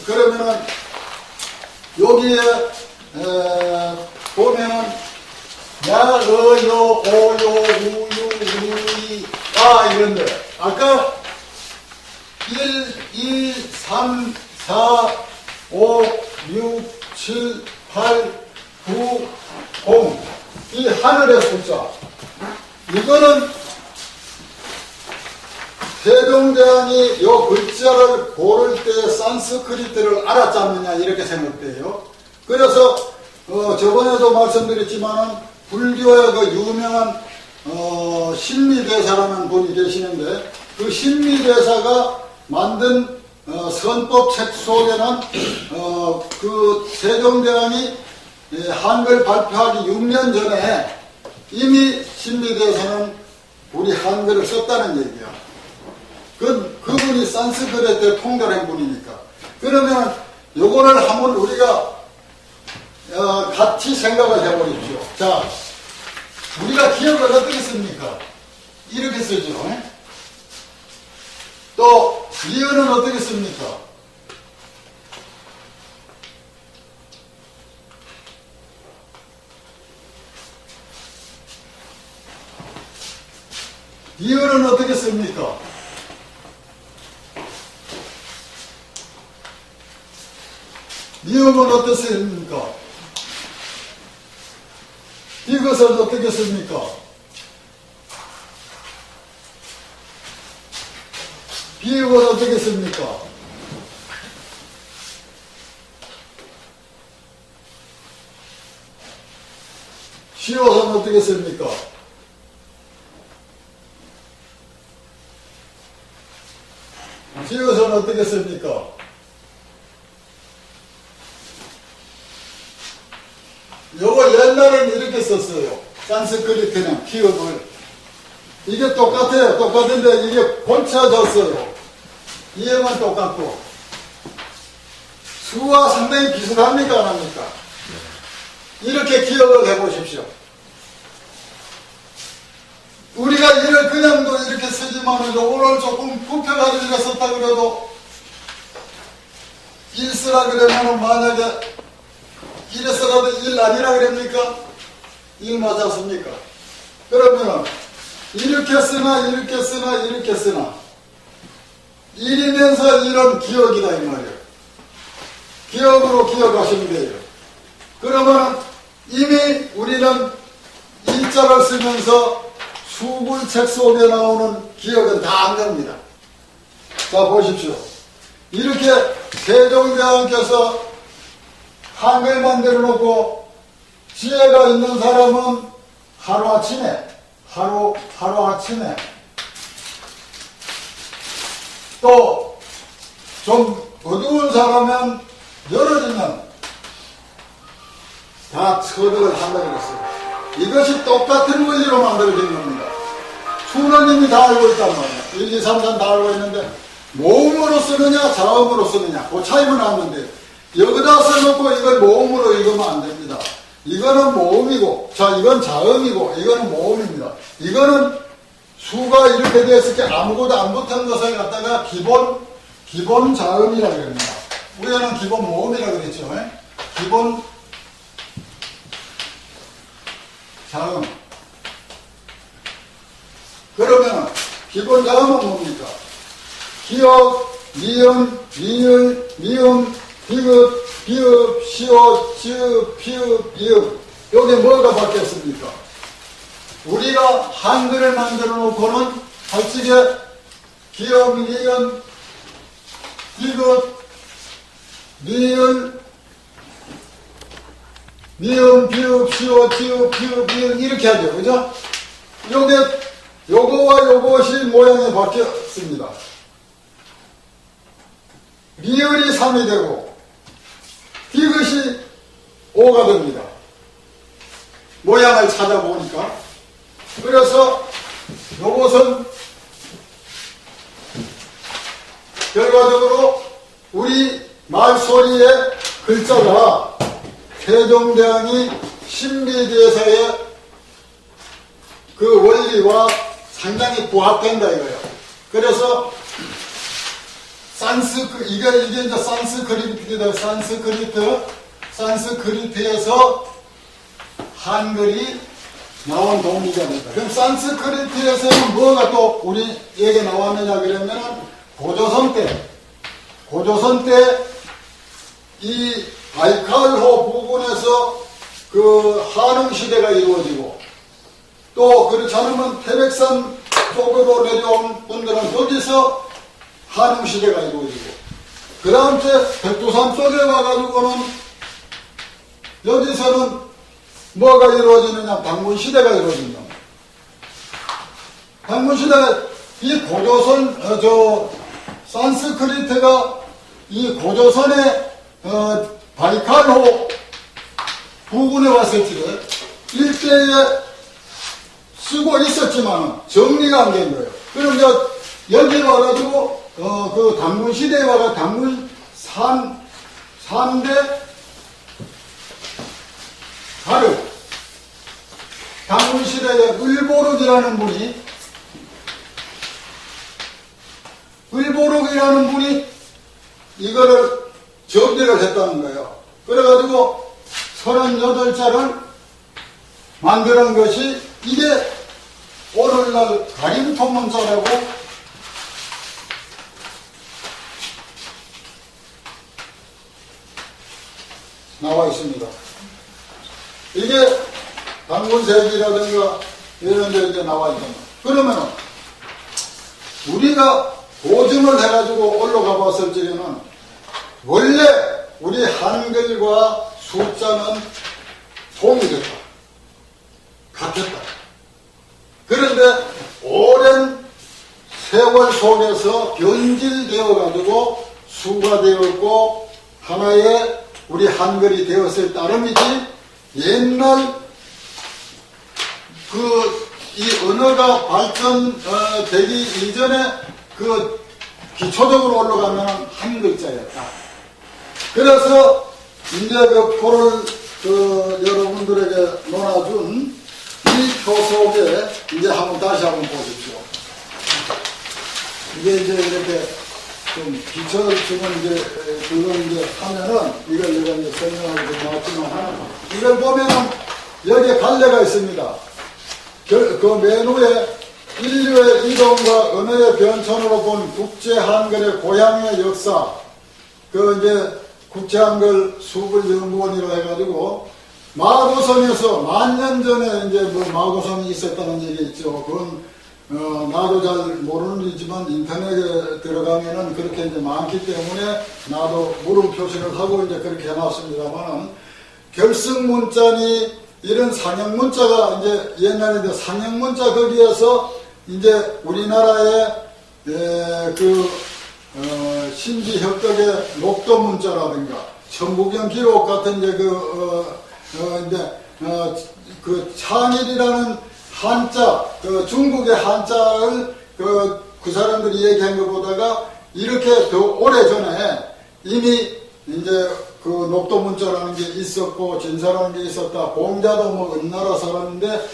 그러면은, 여기에, 보면은, 야, 어, 요, 오, 요, 우, 유, 이, 아, 이런데. 아까 1, 2, 3, 4, 5, 6, 7, 8, 9, 0. 이 하늘의 숫자. 이거는 세종대왕이 요 글자를 고를 때 산스크리트를 알았지 않느냐 이렇게 생각돼요. 그래서 저번에도 말씀드렸지만은 불교의 그 유명한 신미대사라는 분이 계시는데 그 신미대사가 만든 선법 책 속에는 그 세종대왕이 한글 발표하기 6년 전에 이미 신미대사는 우리 한글을 썼다는 얘기야. 그분이 산스크리트에 통달한 분이니까. 그러면 요거를 한번 우리가 같이 생각을 해보십시오. 자, 우리가 기억을 어떻게 씁니까? 이렇게 쓰죠. 또 리을은 어떻게 씁니까? 리을은 어떻게 씁니까? 미음은 어떻게 씁니까? 이것은 어떻게 씁니까? 비읍은 어떻게 씁니까? 시옷은 어떻게 씁니까? 시옷은 어떻게 씁니까? 요거 옛날에는 이렇게 썼어요. 산스크리트는 피읍을. 이게 똑같아요. 똑같은데 이게 고쳐졌어요. 이해만 똑같고. 수와 상당히 비슷합니까? 안 합니까? 이렇게 기억을 해보십시오. 우리가 이를 그냥도 이렇게 쓰지만은 오늘 조금 굽혀가지고 이렇게 썼다 그래도 일 쓰라 그러면은 만약에 이래서라도 일 아니라 그럽니까? 일 맞았습니까? 그러면은 이렇게 쓰나 이렇게 쓰나 이렇게 쓰나 일이면서 일은 기억이다 이 말이에요. 기억으로 기억하시면 돼요. 그러면 이미 우리는 일자를 쓰면서 수굴책 속에 나오는 기억은 다 안 겁니다. 자 보십시오. 이렇게 세종대왕께서 한글 만들어 놓고 지혜가 있는 사람은 하루아침에 또 좀 어두운 사람은 열어지면 다 처득을 한다 그랬어요. 이것이 똑같은 원리로 만들어진 겁니다. 수는 이미 다 알고 있단 말이에요. 1, 2, 3, 4 다 알고 있는데 모음으로 쓰느냐 자음으로 쓰느냐 그 차이만 나는데 여기다 써놓고 이걸 모음으로 읽으면 안 됩니다. 이거는 모음이고 자 이건 자음이고 이거는 모음입니다. 이거는 수가 이렇게 됐을 때 아무것도 안 붙은 것을 갖다가 기본 자음이라고 합니다. 우리는 기본 모음이라고 그랬죠. 기본 자음. 그러면 기본 자음은 뭡니까? 기역, 미음, 미을, 미음, 비읍, 비읍, 시옷, 지읍, 피읍, 이읍. 여기 뭐가 바뀌었습니까? 우리가 한글을 만들어 놓고는 솔직히 기역, 미음, 비읍, 미을, 미음, 비읍, 시옷, 지읍, 피읍, 이읍 이렇게 하죠. 그죠? 요거와 요것이 모양이 바뀌었습니다. 미을이 3이 되고 디귿이 5가 됩니다. 모양을 찾아보니까. 그래서 요것은 결과적으로 우리 말소리의 글자가 세종대왕이 신비대사의 그 원리와 상당히 부합된다 이거예요. 그래서 이게 이제 산스크리트에서 한글이 나온 동리가 됩니다. 그럼 산스크리트에서는 뭐가 또 우리에게 나왔느냐 그러면은 고조선 때 이 바이칼호 부근에서 그 한흥 시대가 이루어지고 또 그렇지 않으면 태백산 쪽으로 내려온 분들은 거기서 한흥 시대가 이루어지고 그 다음 때 백두산 쪽에 와가지고는 여기서는 뭐가 이루어지느냐 방문 시대가 이루어진다. 방문 시대가 이 고조선 산스크리트가 이 고조선의 바이칼호 부근에 왔을 때 일대에 쓰고 있었지만 정리가 안 된 거예요. 그럼 여기 와가지고 그 단군 시대에 와가 단군 3대 가르 단군 시대에 을보록이라는 분이 이거를 정리를 했다는 거예요. 그래가지고 38자를 만드는 것이 이게 오늘날 가림통문자라고 나와 있습니다. 이게 단군세기라든가 이런 데 이제 나와 있잖아. 그러면 우리가 고증을 해가지고 올라가 봤을 적에는 원래 우리 한글과 숫자는 통일했다. 같았다. 그런데 오랜 세월 속에서 변질되어 가지고 수가 되었고 하나의 우리 한글이 되었을 따름이지 옛날 이 언어가 발전되기 이전에 그 기초적으로 올라가면 한 글자였다. 그래서 이제 몇 표를 여러분들에게 놓아준 이 이 표 속에 이제 한번 다시 한번 보십시오. 이게 이제 이렇게 좀 비춰주면 이제 그걸 이제 하면은 이걸 제가 이제 설명하기 좀 나왔지만 이걸 보면은 여기에 갈래가 있습니다. 그 메뉴에 인류의 이동과 언어의 변천으로 본 국제 한글의 고향의 역사, 그 이제 국제 한글 수불 연구원이라 해가지고 마고선에서 만년 전에 이제 뭐 마고선이 있었다는 얘기 있죠. 그건 나도 잘 모르는 일이지만 인터넷에 들어가면은 그렇게 이제 많기 때문에 나도 물음 표시를 하고 이제 그렇게 해놨습니다만은 결승 문자니 이런 상형 문자가 이제 옛날에 이제 상형 문자 거기에서 이제 우리나라의 신지 협덕의 녹도 문자라든가 천부경 기록 같은 이제 그 창일이라는 한자, 중국의 한자를 그 사람들이 얘기한 것보다가 이렇게 더 오래 전에 이미 이제 그 녹도 문자라는 게 있었고 진사라는 게 있었다. 봉자도 뭐 은나라 사람인데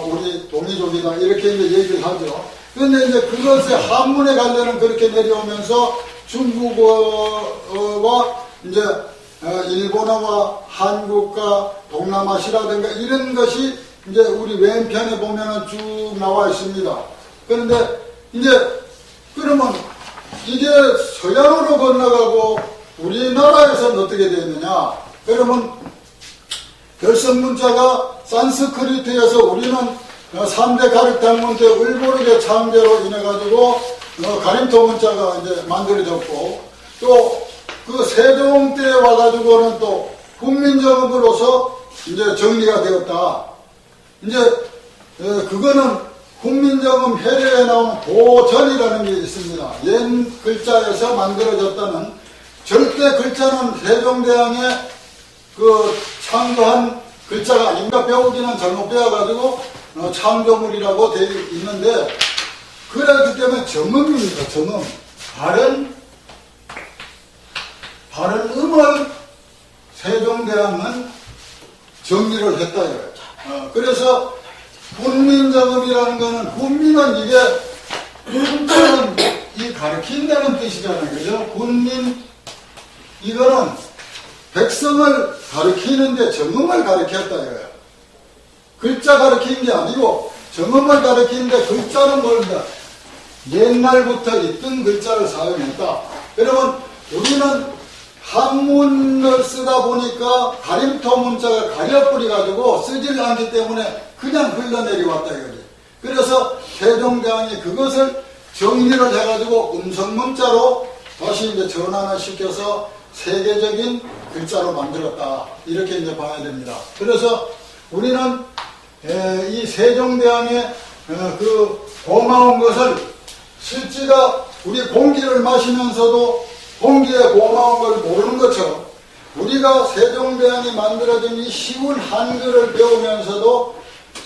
우리 동이족이다 이렇게 이제 얘기를 하죠. 그런데 이제 그것의 한문의 갈래는 그렇게 내려오면서 중국어와 이제 일본어와 한국과 동남아시아라든가 이런 것이 이제 우리 왼편에 보면은 쭉 나와 있습니다. 그런데 이제 그러면 이게 서양으로 건너가고 우리나라에서는 어떻게 되어 있느냐? 그러면 결성 문자가 산스크리트에서 우리는 3대 가르탕문 때 을보르게 창제로 인해가지고 가림토 문자가 이제 만들어졌고 또 그 세종 때 와가지고는 또 국민정음으로서 이제 정리가 되었다. 이제 그거는 국민정음 해례에 나온 도전이라는 게 있습니다. 옛 글자에서 만들어졌다는 절대 글자는 세종대왕의 그 창조한 글자가 아닌가 배우기는 잘못 배워가지고 창조물이라고 되어 있는데 그렇기 때문에 정음입니다. 정음. 바른 음을 세종대왕은 정리를 했다 이거예요. 그래서 군민정음이라는 거는 군민은 이게 군자는 이 가르친다는 뜻이잖아요. 그죠? 군민 이거는 백성을 가르치는데 정음을 가르쳤다 이거예요. 글자 가르치는 게 아니고 정음을 가르치는데 글자는 뭘까? 옛날부터 있던 글자를 사용했다. 그러면 우리는 한문을 쓰다 보니까 가림토 문자가 가려버려 가지고 쓰질 않기 때문에 그냥 흘러내려왔다 이거지. 그래서 세종대왕이 그것을 정리를 해가지고 음성문자로 다시 이제 전환을 시켜서 세계적인 글자로 만들었다. 이렇게 이제 봐야 됩니다. 그래서 우리는 이 세종대왕의 그 고마운 것을 실제가 우리 공기를 마시면서도 공기의 고마운 걸 모르는 것처럼 우리가 세종대왕이 만들어진 이 쉬운 한글을 배우면서도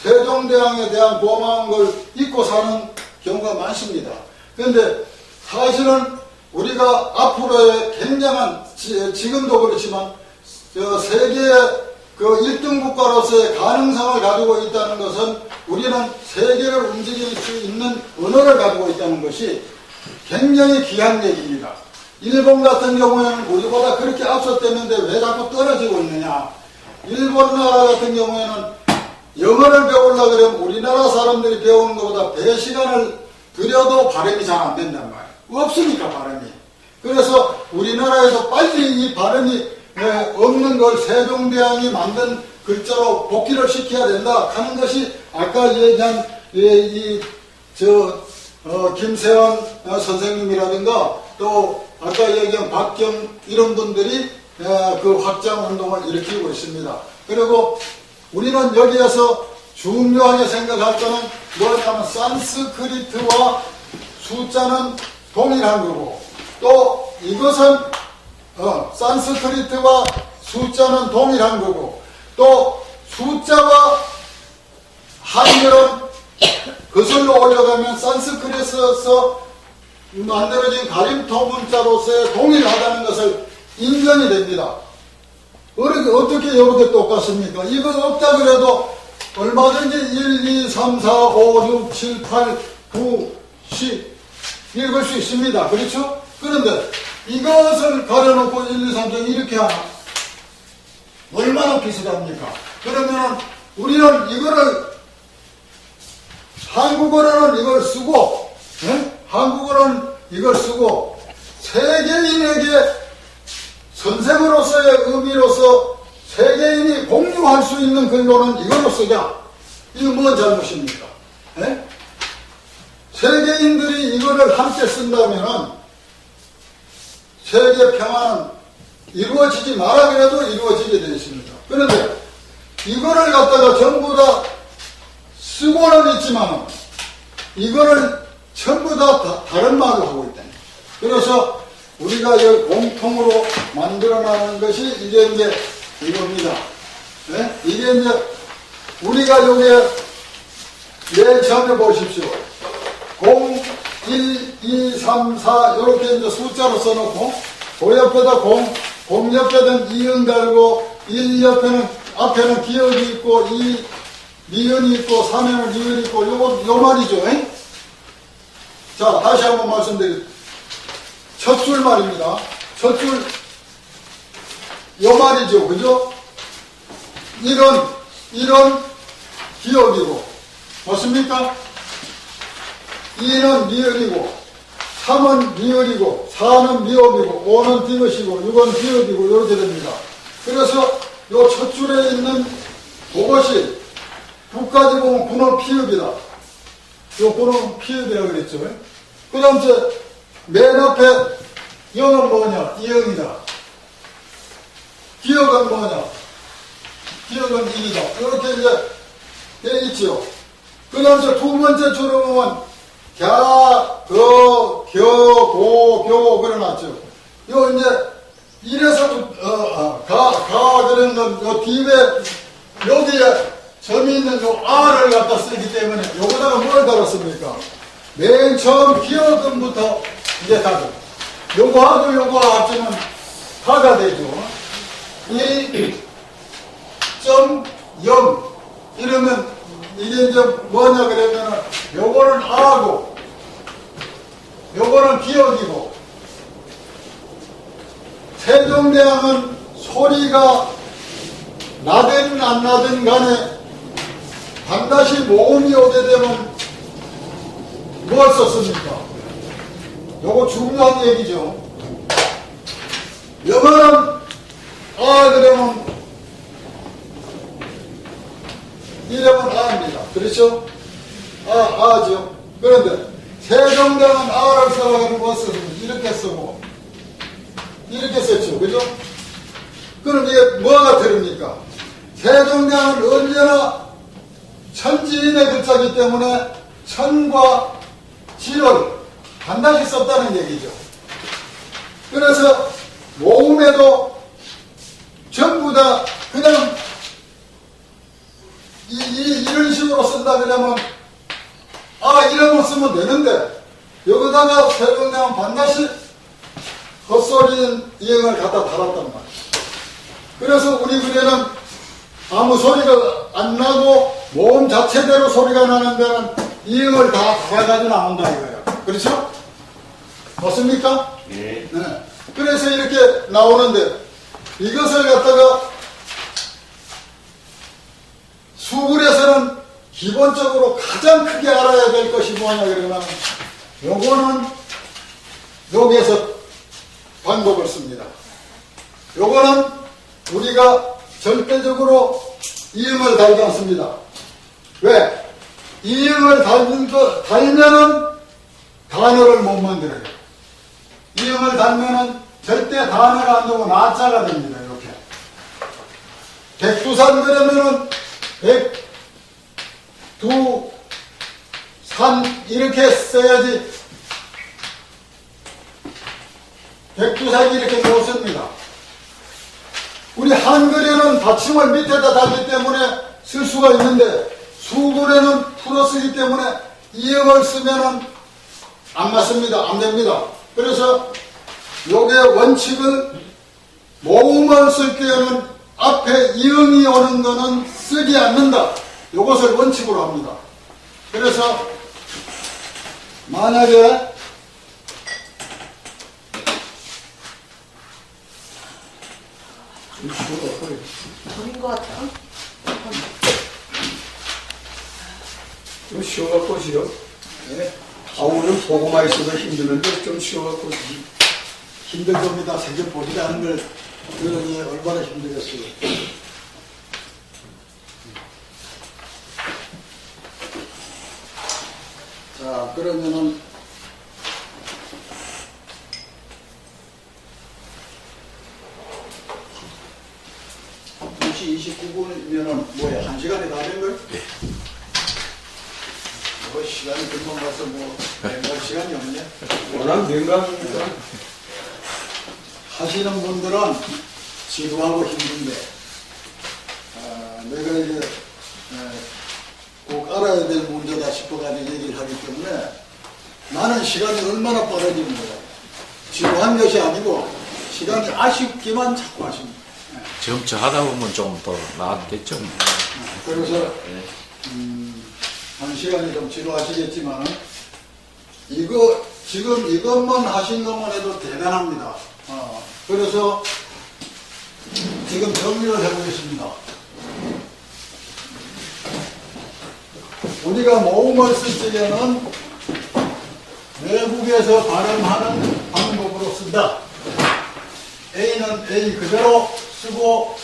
세종대왕에 대한 고마운 걸 잊고 사는 경우가 많습니다. 그런데 사실은 우리가 앞으로의 굉장한 지금도 그렇지만 세계의 그 1등 국가로서의 가능성을 가지고 있다는 것은 우리는 세계를 움직일 수 있는 언어를 가지고 있다는 것이 굉장히 귀한 얘기입니다. 일본 같은 경우에는 우리보다 그렇게 앞섰댔는데 왜 자꾸 떨어지고 있느냐? 일본 나라 같은 경우에는 영어를 배우려고 그러면 우리나라 사람들이 배우는 것보다 배 시간을 들여도 발음이 잘 안 된단 말이에요. 없으니까 발음이. 그래서 우리나라에서 빨리 이 발음이 없는 걸 세종대왕이 만든 글자로 복귀를 시켜야 된다 하는 것이 아까 얘기한 김세환 선생님이라든가 또 아까 얘기한 박경 이런 분들이 그 확장 운동을 일으키고 있습니다. 그리고 우리는 여기에서 중요하게 생각할 거는 뭐냐면 산스크리트와 숫자는 동일한 거고 또 이것은 산스크리트와 숫자는 동일한 거고 또 숫자와 한글은 그슬로 올려가면 산스크리트에서 만들어진 가림토 문자로서의 동일하다는 것을 인정이 됩니다. 어떻게 이렇게 똑같습니까? 이거 없다 그래도 얼마든지 1, 2, 3, 4, 5, 6, 7, 8, 9, 10 읽을 수 있습니다. 그렇죠? 그런데 이것을 가려놓고 1, 2, 3, 4 이렇게 하나? 얼마나 비슷합니까? 그러면 우리는 이거를 한국어로는 이걸 쓰고 한국어로는 이걸 쓰고 세계인에게 선생으로서의 의미로서 세계인이 공유할 수 있는 글로는 이걸로 쓰자. 이거 뭔 잘못입니까? 세계인들이 이거를 함께 쓴다면 세계 평화는 이루어지지 마라 그래도 이루어지게 되어 있습니다. 그런데 이거를 갖다가 전부 다 쓰고는 있지만 이거를 전부 다 다른 말로 하고 있다. 그래서 우리가 공통으로 만들어나가는 것이 이게 이제 이겁니다. 이게 이제 우리가 여기에 맨 처음에 보십시오. 0, 1, 2, 3, 4 이렇게 이제 숫자로 써놓고 그 옆에다 0 옆에는 이응 달고 1 옆에는 앞에는 기억이 있고 2 미연이 있고 3에는 리을이 있고 요 말이죠. 자, 다시 한번 말씀드릴게요. 첫 줄 말입니다. 첫 줄 요 말이죠. 그죠? 이런 기억이고 맞습니까? 2는 미을이고 3은 미을이고 4는 미업이고 5는 디귿이고 6은 비읍이고 이렇게 됩니다. 그래서 요 첫 줄에 있는 그것이 9까지 보면 9는 피읍이다. 요 9는 피읍이라고 그랬죠. 그 다음 맨 앞에 0은 뭐냐? 이응이다. 기억은 뭐냐? 기억은 1이다. 이렇게 이제 돼 있지요. 그 다음 두 번째 줄을 보면 갸, 거, 겨, 고, 교 그려놨죠. 요 이제 이래서 가 그런 건 요 뒤에 여기에 점이 있는 요 R을 갖다 쓰기 때문에 요거다가 뭘 달았습니까? 맨 처음 기억은부터 이제 가죠. 요거하고 요거 합치면 가가 되죠. 2.0 이러면 이게 이제 뭐냐 그러면은 요거는 R고 요거는 기억이고 세종대왕은 소리가 나든 안 나든 간에 반드시 모음이 오게 되면 뭘 썼습니까? 요거 중요한 얘기죠. 요거는 그러면 이름은 아입니다. 그렇죠? 아죠. 그런데 세종대왕은 아를 써가지고 뭐 쓰면 이렇게 쓰고 이렇게 썼죠. 그죠? 그럼 이게 뭐가 다릅니까? 세종대왕은 언제나 천지인의 글자이기 때문에 천과 지를 반드시 썼다는 얘기죠. 그래서 모음에도 전부 다 그냥 이런 식으로 쓴다 그러면 이름을 쓰면 되는데 여기다가 세종대왕은 반드시 헛소리인 이응을 갖다 달았단 말이에요. 그래서 우리 글에는 아무 소리가 안 나고 모음 자체대로 소리가 나는 데는 이응을 다 달아가지고 나온다 이거예요. 그렇죠? 맞습니까? 네. 네. 그래서 이렇게 나오는데 이것을 갖다가 수글에서는 기본적으로 가장 크게 알아야 될 것이 뭐냐 그러면 요거는 여기에서 방법을 씁니다. 요거는 우리가 절대적으로 이응을 달지 않습니다. 왜? 이응을 달면은 단어를 못 만들어요. 이응을 달면은 절대 단어가 안 되고 나자가 됩니다. 이렇게. 백두산 그러면은 백두산 이렇게 써야지 백두산이 이렇게 못 씁니다. 우리 한글에는 받침을 밑에다 달기 때문에 쓸 수가 있는데 수글에는 풀어 쓰기 때문에 이응을 쓰면은 안 맞습니다. 안 됩니다. 그래서 요게 원칙을 모음을 쓸 때에는 앞에 이응이 오는 거는 쓰지 않는다. 이것을 원칙으로 합니다. 그래서 만약에 버린 것 같아. 좀 쉬어갖고 지요. 네, 오늘 보고만 있어도 힘드는데 좀 쉬어갖고. 힘들 겁니다. 생전 보지도 않은 걸 그러니 얼마나 힘들겠어요. 자, 그러면은 (2시 29분이면은) 뭐야, 1시간이 다 된 걸? 뭐 시간이 금방 가서 뭐 갈 시간이 없네. 워낙 민감하니까. 하시는 분들은 지루하고 힘든데, 내가 이제 꼭 알아야 될 문제다 싶어가지고 얘기를 하기 때문에 나는 시간이 얼마나 빠르지는 몰라요. 지루한 것이 아니고 시간이 아쉽기만 자꾸 아쉽니다. 점차 하다 보면 좀 더 나았겠죠. 그래서 한 시간이 좀 지루하시겠지만 이거 지금 이것만 하신 것만 해도 대단합니다. 그래서 지금 정리를 해보겠습니다. 우리가 모음을 쓸 적에는 외국에서 발음하는 방법으로 쓴다. A는 A 그대로 쓰고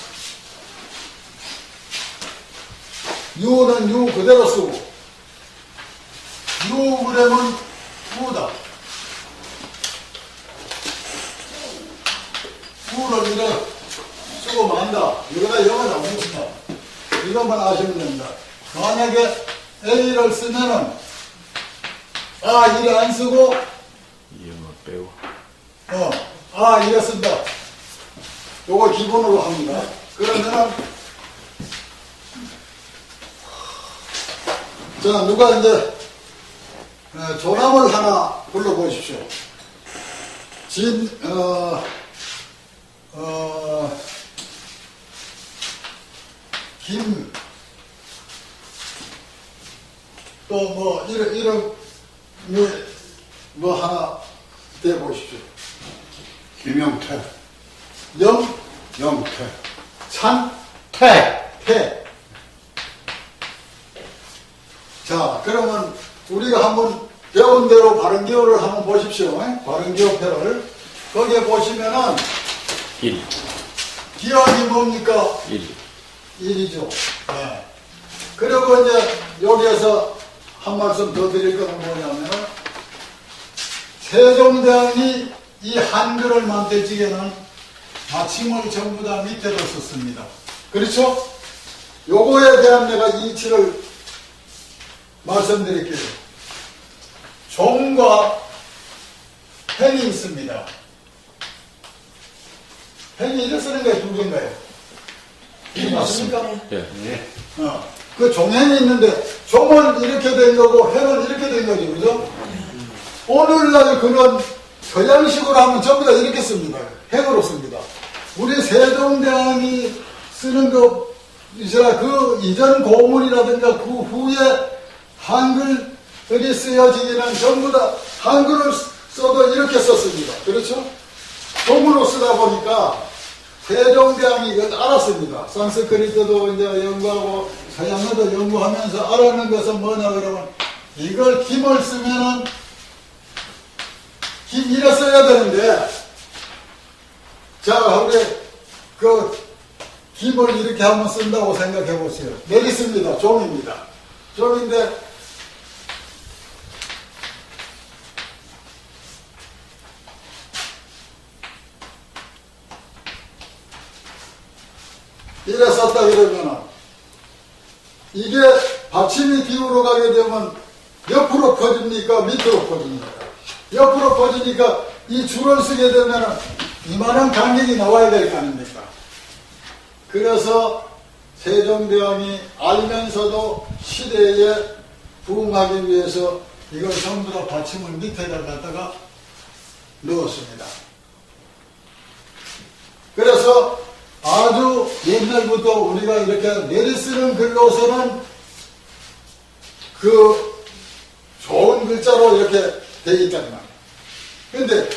U는 U 그대로 쓰고 U 그러면 우다. 우를 이렇게 쓰고 만다. 이거가 영어 나옵니다. 이것만 아시면 됩니다. 만약에 A를 쓰면은 이래 안 쓰고 영어 빼고. 이래 쓴다. 요거 기본으로 합니다. 그러면은 자, 누가 이제 조남을 하나 불러보십시오. 김, 또 뭐, 이런, 뭐 하나 대보십시오. 김영태, 영태, 태. 자, 그러면 우리가 한번 배운 대로 발음기호를 한번 보십시오. 발음기호표를. 거기에 보시면은 1. 기억이 뭡니까? 1. 1이죠. 네. 그리고 이제 여기에서 한 말씀 더 드릴 것은 뭐냐면은 세종대왕이 이 한글을 만들 적에는 받침을 전부 다 밑에도 썼습니다. 그렇죠? 요거에 대한 내가 이치를 말씀드릴게요. 종과 행이 있습니다. 행이 이렇게 쓰는 거예요? 두 개인가요? 맞습니까? 예. 그 종행이 있는데 종은 이렇게 된 거고 행은 이렇게 된 거죠. 그죠? 오늘날 그런 서양식으로 하면 전부 다 이렇게 씁니다. 행으로 씁니다. 우리 세종대왕이 쓰는 거, 그 이전 고문이라든가 그 후에 한글이 쓰여지기는 전부 다 한글을 써도 이렇게 썼습니다. 그렇죠? 종으로 쓰다 보니까 세종대왕이 이걸 알았습니다. 산스크리트도 이제 연구하고 서양어도 연구하면서 알아낸 것은 뭐냐 그러면 이걸 김을 쓰면은 김이라 써야 되는데 자, 우리 그 김을 이렇게 한번 쓴다고 생각해 보세요. 내리씁니다. 종입니다. 종인데 이래 썼다 그러면은 이게 받침이 뒤로 가게 되면 옆으로 퍼집니까? 밑으로 퍼집니까? 옆으로 퍼지니까 이 줄을 쓰게 되면은 이만한 간격이 나와야 될 거 아닙니까? 그래서 세종대왕이 알면서도 시대에 부응하기 위해서 이걸 전부 다 받침을 밑에다 갖다가 넣었습니다. 그래서 아주 옛날부터 우리가 이렇게 내리쓰는 글로서는 그 좋은 글자로 이렇게 되어 있단 말이에요. 근데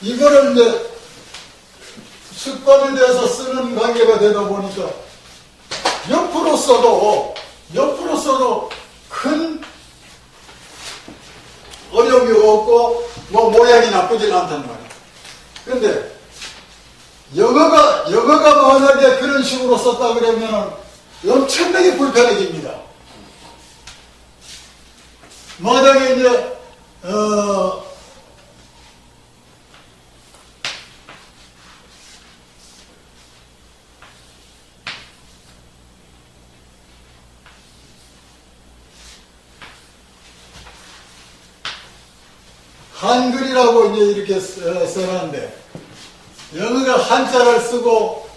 이거를 이제 습관이 돼서 쓰는 관계가 되다 보니까 옆으로 써도 큰 어려움이 없고 뭐 모양이 나쁘진 않단 말이에요. 근데 영어가 만약에 그런 식으로 썼다 그러면 엄청나게 불편해집니다. 만약에 이제 한글이라고 이제 이렇게 써놨는데 영어가 한자를 쓰고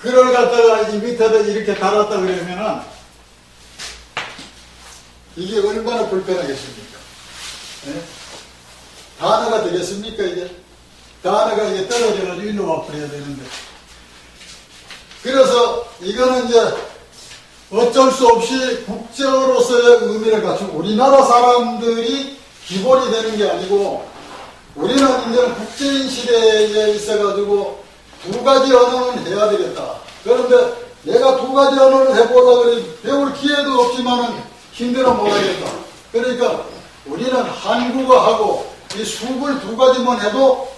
글을 갖다가 이 밑에다 이렇게 달았다 그러면은 이게 얼마나 불편하겠습니까? 네? 단어가 되겠습니까 이게? 단어가 이게 떨어져가지고 일로 와버려야 되는데 그래서 이거는 이제 어쩔 수 없이 국제어로서의 의미를 갖추고 우리나라 사람들이 기본이 되는 게 아니고 우리는 이제 국제인 시대에 있어가지고 두 가지 언어는 해야 되겠다. 그런데 내가 두 가지 언어를 해보려고 그래 배울 기회도 없지만은 힘들어 못하겠다. 그러니까 우리는 한국어하고 이 수글 두 가지만 해도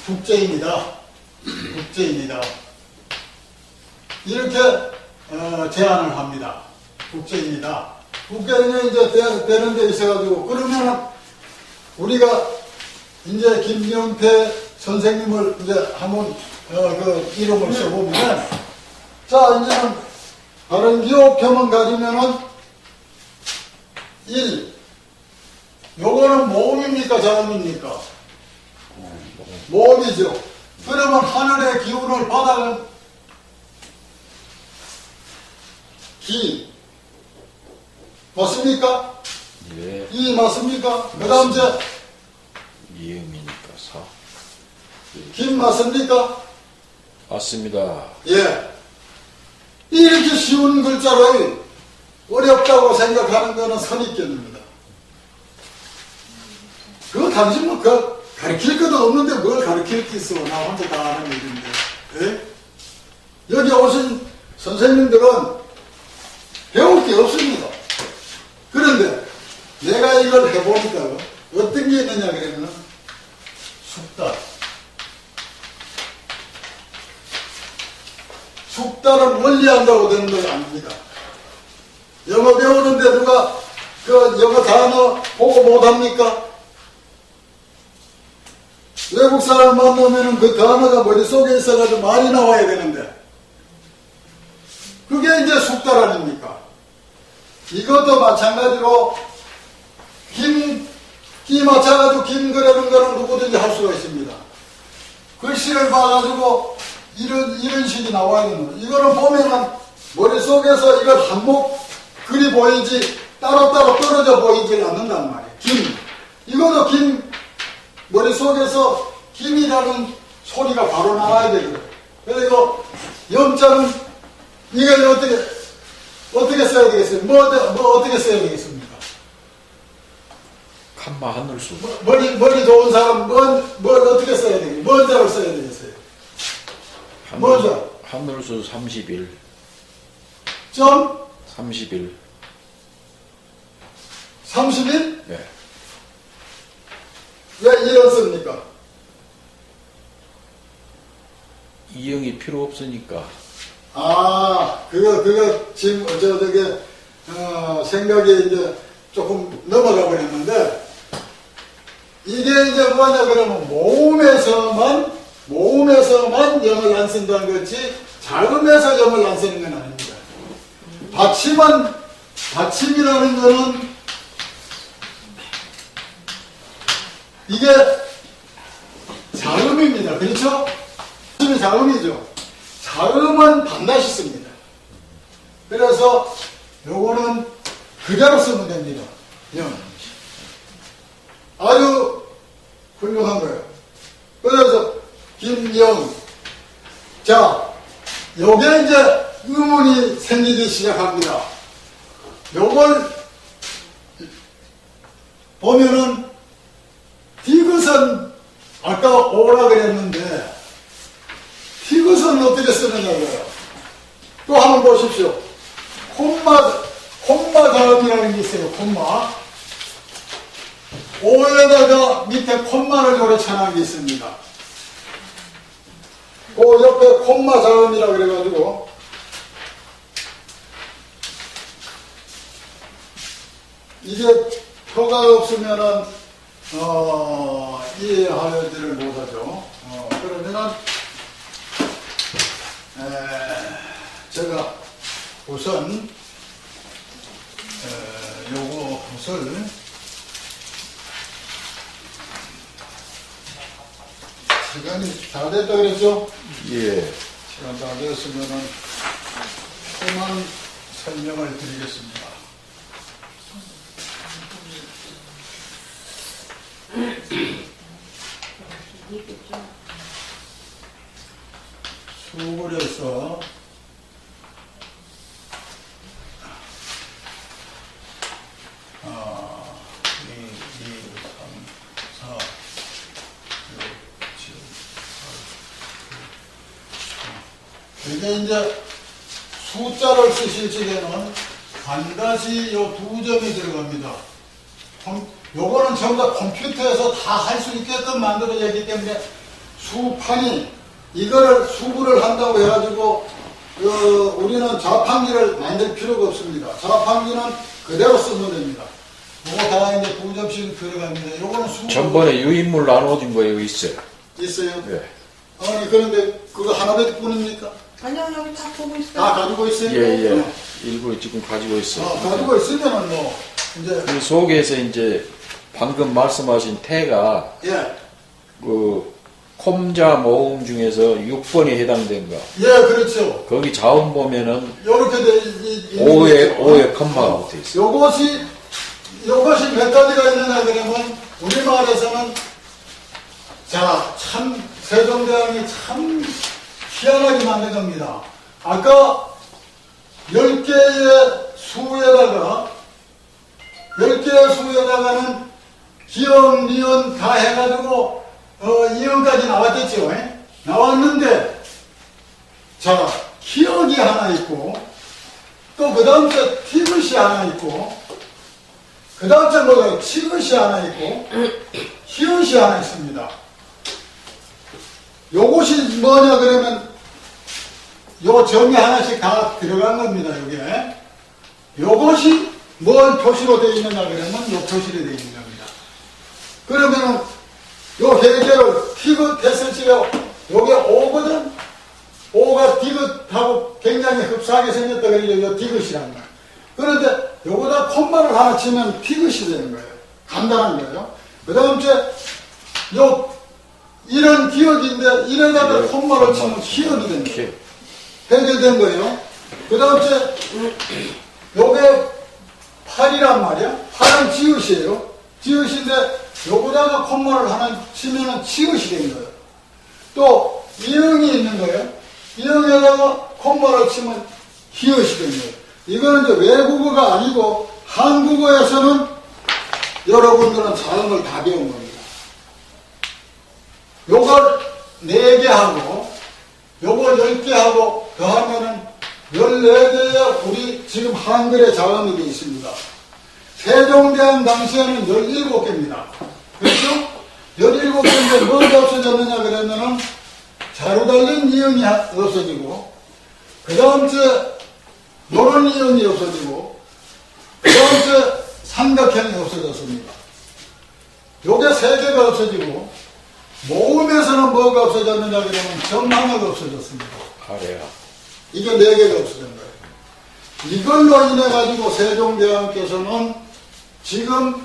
국제인이다. 국제인이다. 이렇게 제안을 합니다. 국제인이다. 국제인이 이제 되는 데 있어가지고 그러면은 우리가 이제 김영태 선생님을 이제 한번 그 이름을 써보면 자 이제는 다른 기호표만 가지면은 1 요거는 모음입니까 자음입니까? 모음이죠. 그러면 하늘의 기운을 받아는 기 맞습니까? 예. 이 맞습니까? 그 다음 이제 이음이니까 사. 김 맞습니까? 맞습니다. 예. 이렇게 쉬운 글자를 어렵다고 생각하는 것은 선입견입니다. 그거 당신 뭐 가르칠 것도 없는데 뭘 가르칠 게 있어. 나 혼자 다 하는 일인데. 예? 여기 오신 선생님들은 배울 게 없습니다. 그런데 내가 이걸 해보니까 어떤 게 있느냐 그러면 숙달. 숙달은 원리한다고 되는 건 아닙니다. 영어 배우는데 누가 그 영어 단어 보고 못합니까? 외국 사람 만나면 그 단어가 머릿속에 있어가지고 말이 나와야 되는데 그게 이제 숙달 아닙니까? 이것도 마찬가지로 기 맞춰가지고 김 그리는 거는 누구든지 할 수가 있습니다. 글씨를 봐가지고 이런 식이 나와야 되는 거예요. 이거는 보면은 머릿속에서 이걸 한몫 글이 보이지 따로따로 떨어져 보이질 않는단 말이에요. 김. 이것도 김 머릿속에서 김이라는 소리가 바로 나와야 되거든요. 그리고 염자는 이걸 어떻게 써야 되겠어요? 뭐 어떻게 써야 되겠습니까? 칸마 하늘수. 머리 좋은 사람 뭘 어떻게 써야 되겠어요? 뭔 자를 써야 되겠어요? 뭐죠? 하늘수 31. 점 31. 31? 네. 왜 이런 씁니까? 이응이 필요 없으니까. 그거 지금 생각이 이제 조금 넘어가 버렸는데 이게 이제 뭐냐 그러면 모음에서만 영을 안 쓴다는 거지 자음에서 영을 안 쓰는 건 아닙니다. 받침이라는 거는 이게 자음입니다. 그렇죠? 받침이 자음이죠. 자음은 반드시 씁니다. 그래서 요거는 그대로 쓰면 됩니다. 아주 훌륭한 거예요. 그래서 김영. 자, 요게 이제 의문이 생기기 시작합니다. 요걸 보면은 디귿은 아까 오라 그랬는데 디귿은 어떻게 쓰느냐고요. 또 한번 보십시오. 콤마 다음이라는 게 있어요. 콤마. 오에다가 밑에 콤마를 요래쳐놓은 게 있습니다. 그 옆에 콤마 자음이라 그래가지고 이게 표가 없으면은 이해하지를 못하죠. 그러면은 제가 우선 요거 것을 시간이 다 됐다 그랬죠? 예. 시간 다 됐으면은 그만 설명을 드리겠습니다. 수그려서 2, 3, 4, 6, 7, 8, 9, 10. 이게 이제 숫자를 쓰실 적에는 반드시 요 두 점이 들어갑니다. 요거는 전부 다 컴퓨터에서 다 할 수 있게끔 만들어져 있기 때문에 수판이 이거를 수구를 한다고 해가지고 우리는 자판기를 만들 필요가 없습니다. 자판기는 그대로 쓰면 됩니다. 요거 다 이제 두 점씩 들어갑니다. 요거는 수구. 전번에 유인물 나눠진 거 여기 있어요. 있어요? 예. 아니 그런데 그거 하나밖에 뿐입니까? 아니요, 여기 다 보고 있어요. 다 가지고 있어요? 예. 일부 지금 가지고 있어요. 가지고 있으면은 뭐 이제 그 속에서 이제 방금 말씀하신 태가 예. 그 콤자 모음 중에서 6번이 해당된 거. 예, 그렇죠. 거기 자음 보면은 요렇게 돼 오에 컴마가 붙어 있어요. 요것이 몇 가지가 있느냐 그러면 우리말에서는 참 세종대왕이 참 희한하게 만든 겁니다. 아까 10개의 수에다가는 기역, 니은 다 해가지고 이음까지 나왔겠죠. 나왔는데 자, 기역이 하나 있고 또 그 다음 째 티귿이 하나 있고 그 다음 째 뭐가 치귿이 하나 있고 히읗이 하나 있습니다. 요것이 뭐냐 그러면 요 점이 하나씩 다 들어간 겁니다. 요것이 뭘 표시로 되어 있느냐 그러면 요 표시로 되어 있는 겁니다. 그러면은 요 해계를 티귿 했을 적에 요게 오거든. 오가 디귿하고 굉장히 흡사하게 생겼다 그러죠. 요 디귿이라는 거예요. 그런데 요거다 콤마를 하나 치면 티귿이 되는 거예요. 간단한 거예요. 그 다음 주에 이런 기억인데 이래다가 콤마를 치면 기억이 된 거예요. 해결된 거예요. 그 다음 주에 요게 8이란 말이야. 8은 지읒이에요. 지읒인데 요거다가 콤마를 하나 치면은 치읒이 된 거예요. 또 이응이 있는 거예요. 이응에다가 콤마를 치면 히읗이 된 거예요. 이거는 이제 외국어가 아니고 한국어에서는 여러분들은 자음을 다 배운 겁니다. 요걸 4개 하고 요걸 10개 하고 더하면은 14개의 우리 지금 한글의 자음이 되어 있습니다. 세종대왕 당시에는 17개입니다. 그렇죠? 17개인데 뭐가 없어졌느냐 그러면은 자로 달린 이응이 없어지고 그 다음 주에 요런 이응이 없어지고 그 다음 주에 삼각형이 없어졌습니다. 요게 3개가 없어지고 모음에서는 뭐가 없어졌느냐 그러면 점 하나가 없어졌습니다. 아래야. 이게 4개가 없어진 거예요. 이걸로 인해 가지고 세종대왕께서는 지금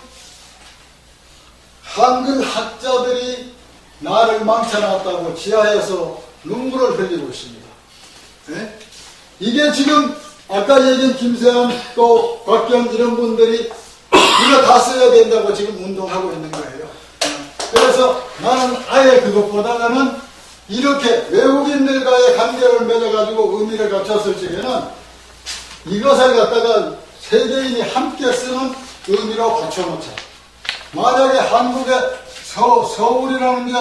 한글 학자들이 나를 망쳐놨다고 지하에서 눈물을 흘리고 있습니다. 네? 이게 지금 아까 얘기한 김세한 또 곽경 이런 분들이 이거 다 써야 된다고 지금 운동하고 있는 거예요. 그래서 나는 아예 그것보다는 이렇게 외국인들과의 관계를 맺어가지고 의미를 갖췄을 적에는 이것을 갖다가 세계인이 함께 쓰는 의미로 갖춰놓자. 만약에 한국의 서울이라는 게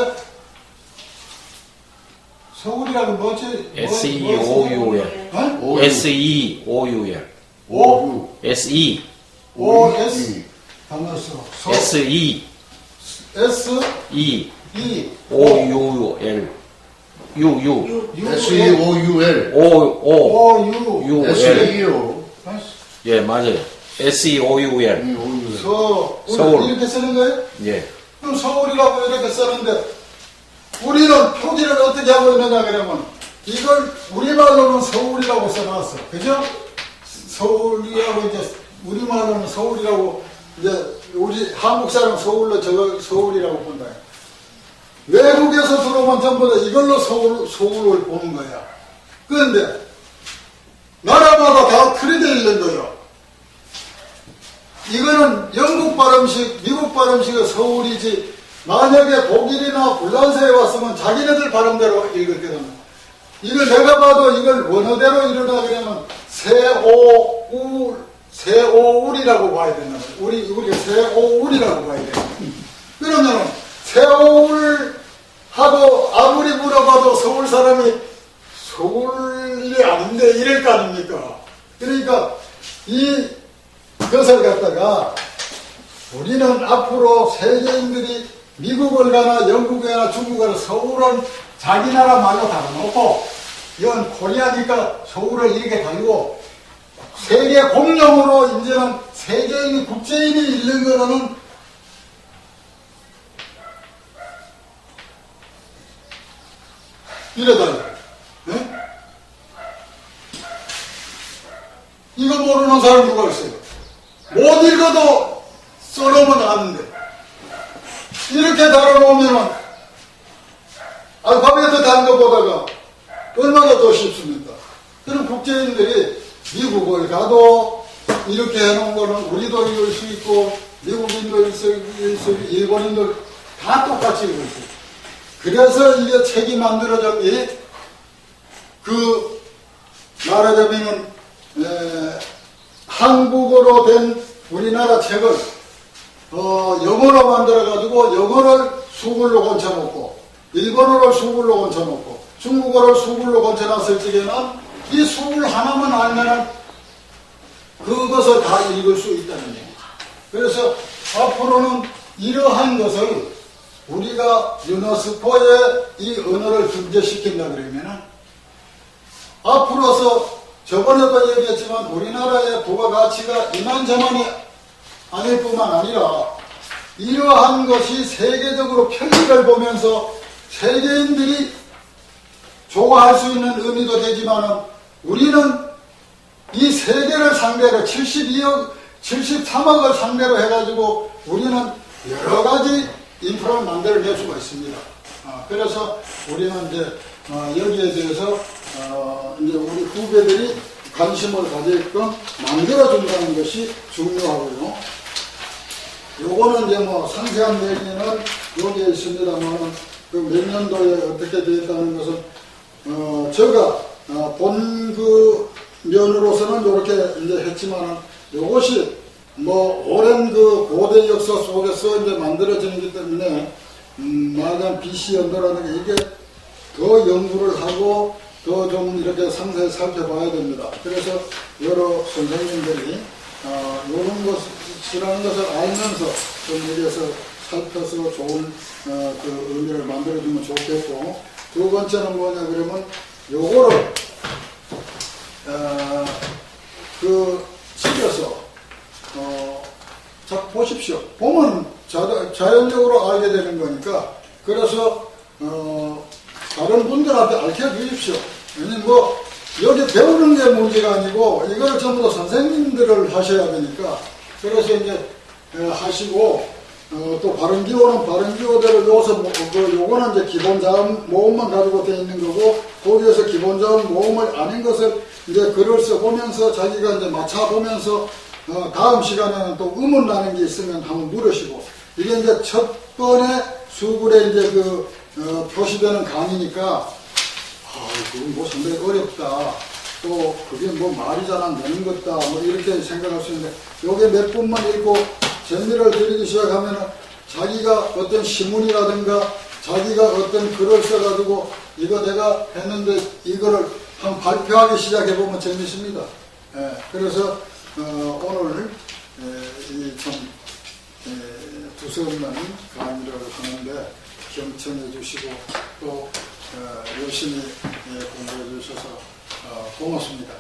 서울이라는 뭐지? SEOUL. 어? SEOUL. O SE. O S 담았어. SE. S E. E OUL. UU. SEOUL. O U UL. SEO. 예, 맞아요. SEOUL. 서울 이렇게 쓰는 거예요? 예. 그럼 서울이라고 이렇게 쓰는데 우리는 표기를 어떻게 하고 있느냐 그러면 이걸 우리말로는 서울이라고 써놨어. 그죠? 서울이라고 이제 우리말로는 서울이라고 이제 우리 한국 사람 서울로 저거 서울이라고 본다. 외국에서 들어오면 전부 다 이걸로 서울을 보는 거야. 그런데 나라마다 다 틀이 돼 있는 거예요. 이거는 영국 발음식, 미국 발음식의 서울이지 만약에 독일이나 불란서에 왔으면 자기네들 발음대로 읽을 거든. 이걸 내가 봐도 이걸 원어대로 이르다 그러면 세오울이라고 봐야 된다. 우리가 세오울이라고 봐야 돼. 그러면 세오울 하고 아무리 물어봐도 서울 사람이 서울이 아닌데 이럴 거 아닙니까? 그러니까 이것을 갖다가 우리는 앞으로 세계인들이 미국을 가나 영국에 가나 중국에 가나 서울은 자기 나라 말로 달아놓고 이건 코리아니까 서울을 이렇게 달고 세계 공용으로 이제는 세계인이 국제인이 읽는 거는 이래달라. 네? 이거 모르는 사람 누가 있어요? 못 읽어도 써놓으면 아는데 이렇게 달아놓으면은 알파벳을 단 것보다가 얼마나 더 쉽습니까? 그럼 국제인들이 미국을 가도 이렇게 해놓은 거는 우리도 읽을 수 있고 미국인도 읽을 수 있고 일본인도 다 똑같이 읽을 수 있고 그래서 이게 책이 만들어졌니 말하자면 한국어로 된 우리나라 책을 영어로 만들어가지고 영어를 수글로 건쳐놓고 일본어를 수글로 건쳐놓고 중국어를 수글로 건쳐놨을 적에는 이 수글 하나만 알면은 그것을 다 읽을 수 있다는 얘기죠. 그래서 앞으로는 이러한 것을 우리가 유네스코에 이 언어를 등재시킨다 그러면은 앞으로서 저번에도 얘기했지만 우리나라의 부가가치가 이만저만이 아닐 뿐만 아니라 이러한 것이 세계적으로 편익을 보면서 세계인들이 좋아할 수 있는 의미도 되지만 우리는 이 세계를 상대로 73억을 상대로 해가지고 우리는 여러 가지 인프라를 만들어낼 수가 있습니다. 그래서 우리는 이제 여기에 대해서 이제 우리 후배들이 관심을 가지게끔 만들어준다는 것이 중요하고요. 요거는 이제 뭐 상세한 얘기는 여기에 있습니다만 그 몇 년도에 어떻게 되었다는 것은 제가 본 그 면으로서는 이렇게 이제 했지만 요것이 뭐 오랜 그 고대 역사 속에서 이제 만들어지기 때문에 말하자면 BC 연도라는 게 이게 더 연구를 하고 더 좀 이렇게 상세히 살펴봐야 됩니다. 그래서 여러 선생님들이 이런 것이라는 것을 알면서 좀 여기에서 살펴서 좋은 그 의미를 만들어주면 좋겠고 두 번째는 뭐냐 그러면 요거를 집에서 자 보십시오. 보면 자연적으로 알게 되는 거니까 그래서 다른 분들한테 알려주십시오. 왜냐면 뭐 여기 배우는 게 문제가 아니고 이걸 전부 다 선생님들을 하셔야 되니까 그래서 이제 하시고 또 바른기호는 바른기호대로 요거는 이제 기본자음 모음만 가지고 되어 있는 거고 거기에서 기본자음 모음을 아닌 것을 이제 글을 써보면서 자기가 이제 맞춰보면서 다음 시간에는 또 의문 나는 게 있으면 한번 물으시고 이게 이제 첫 번에 수굴에 이제 표시되는 강의니까 그건 뭐 상당히 어렵다. 또 그게 뭐 말이 잘 안 되는 것다. 뭐 이렇게 생각할 수 있는데 요게 몇 분만 읽고 재미를 들이기 시작하면 자기가 어떤 신문이라든가 자기가 어떤 글을 써가지고 이거 내가 했는데 이거를 한 발표하기 시작해보면 재밌습니다. 예, 그래서 오늘 이참 두서없는 강의를 하는데 경청해 주시고 또 열심히 공부해 주셔서 고맙습니다.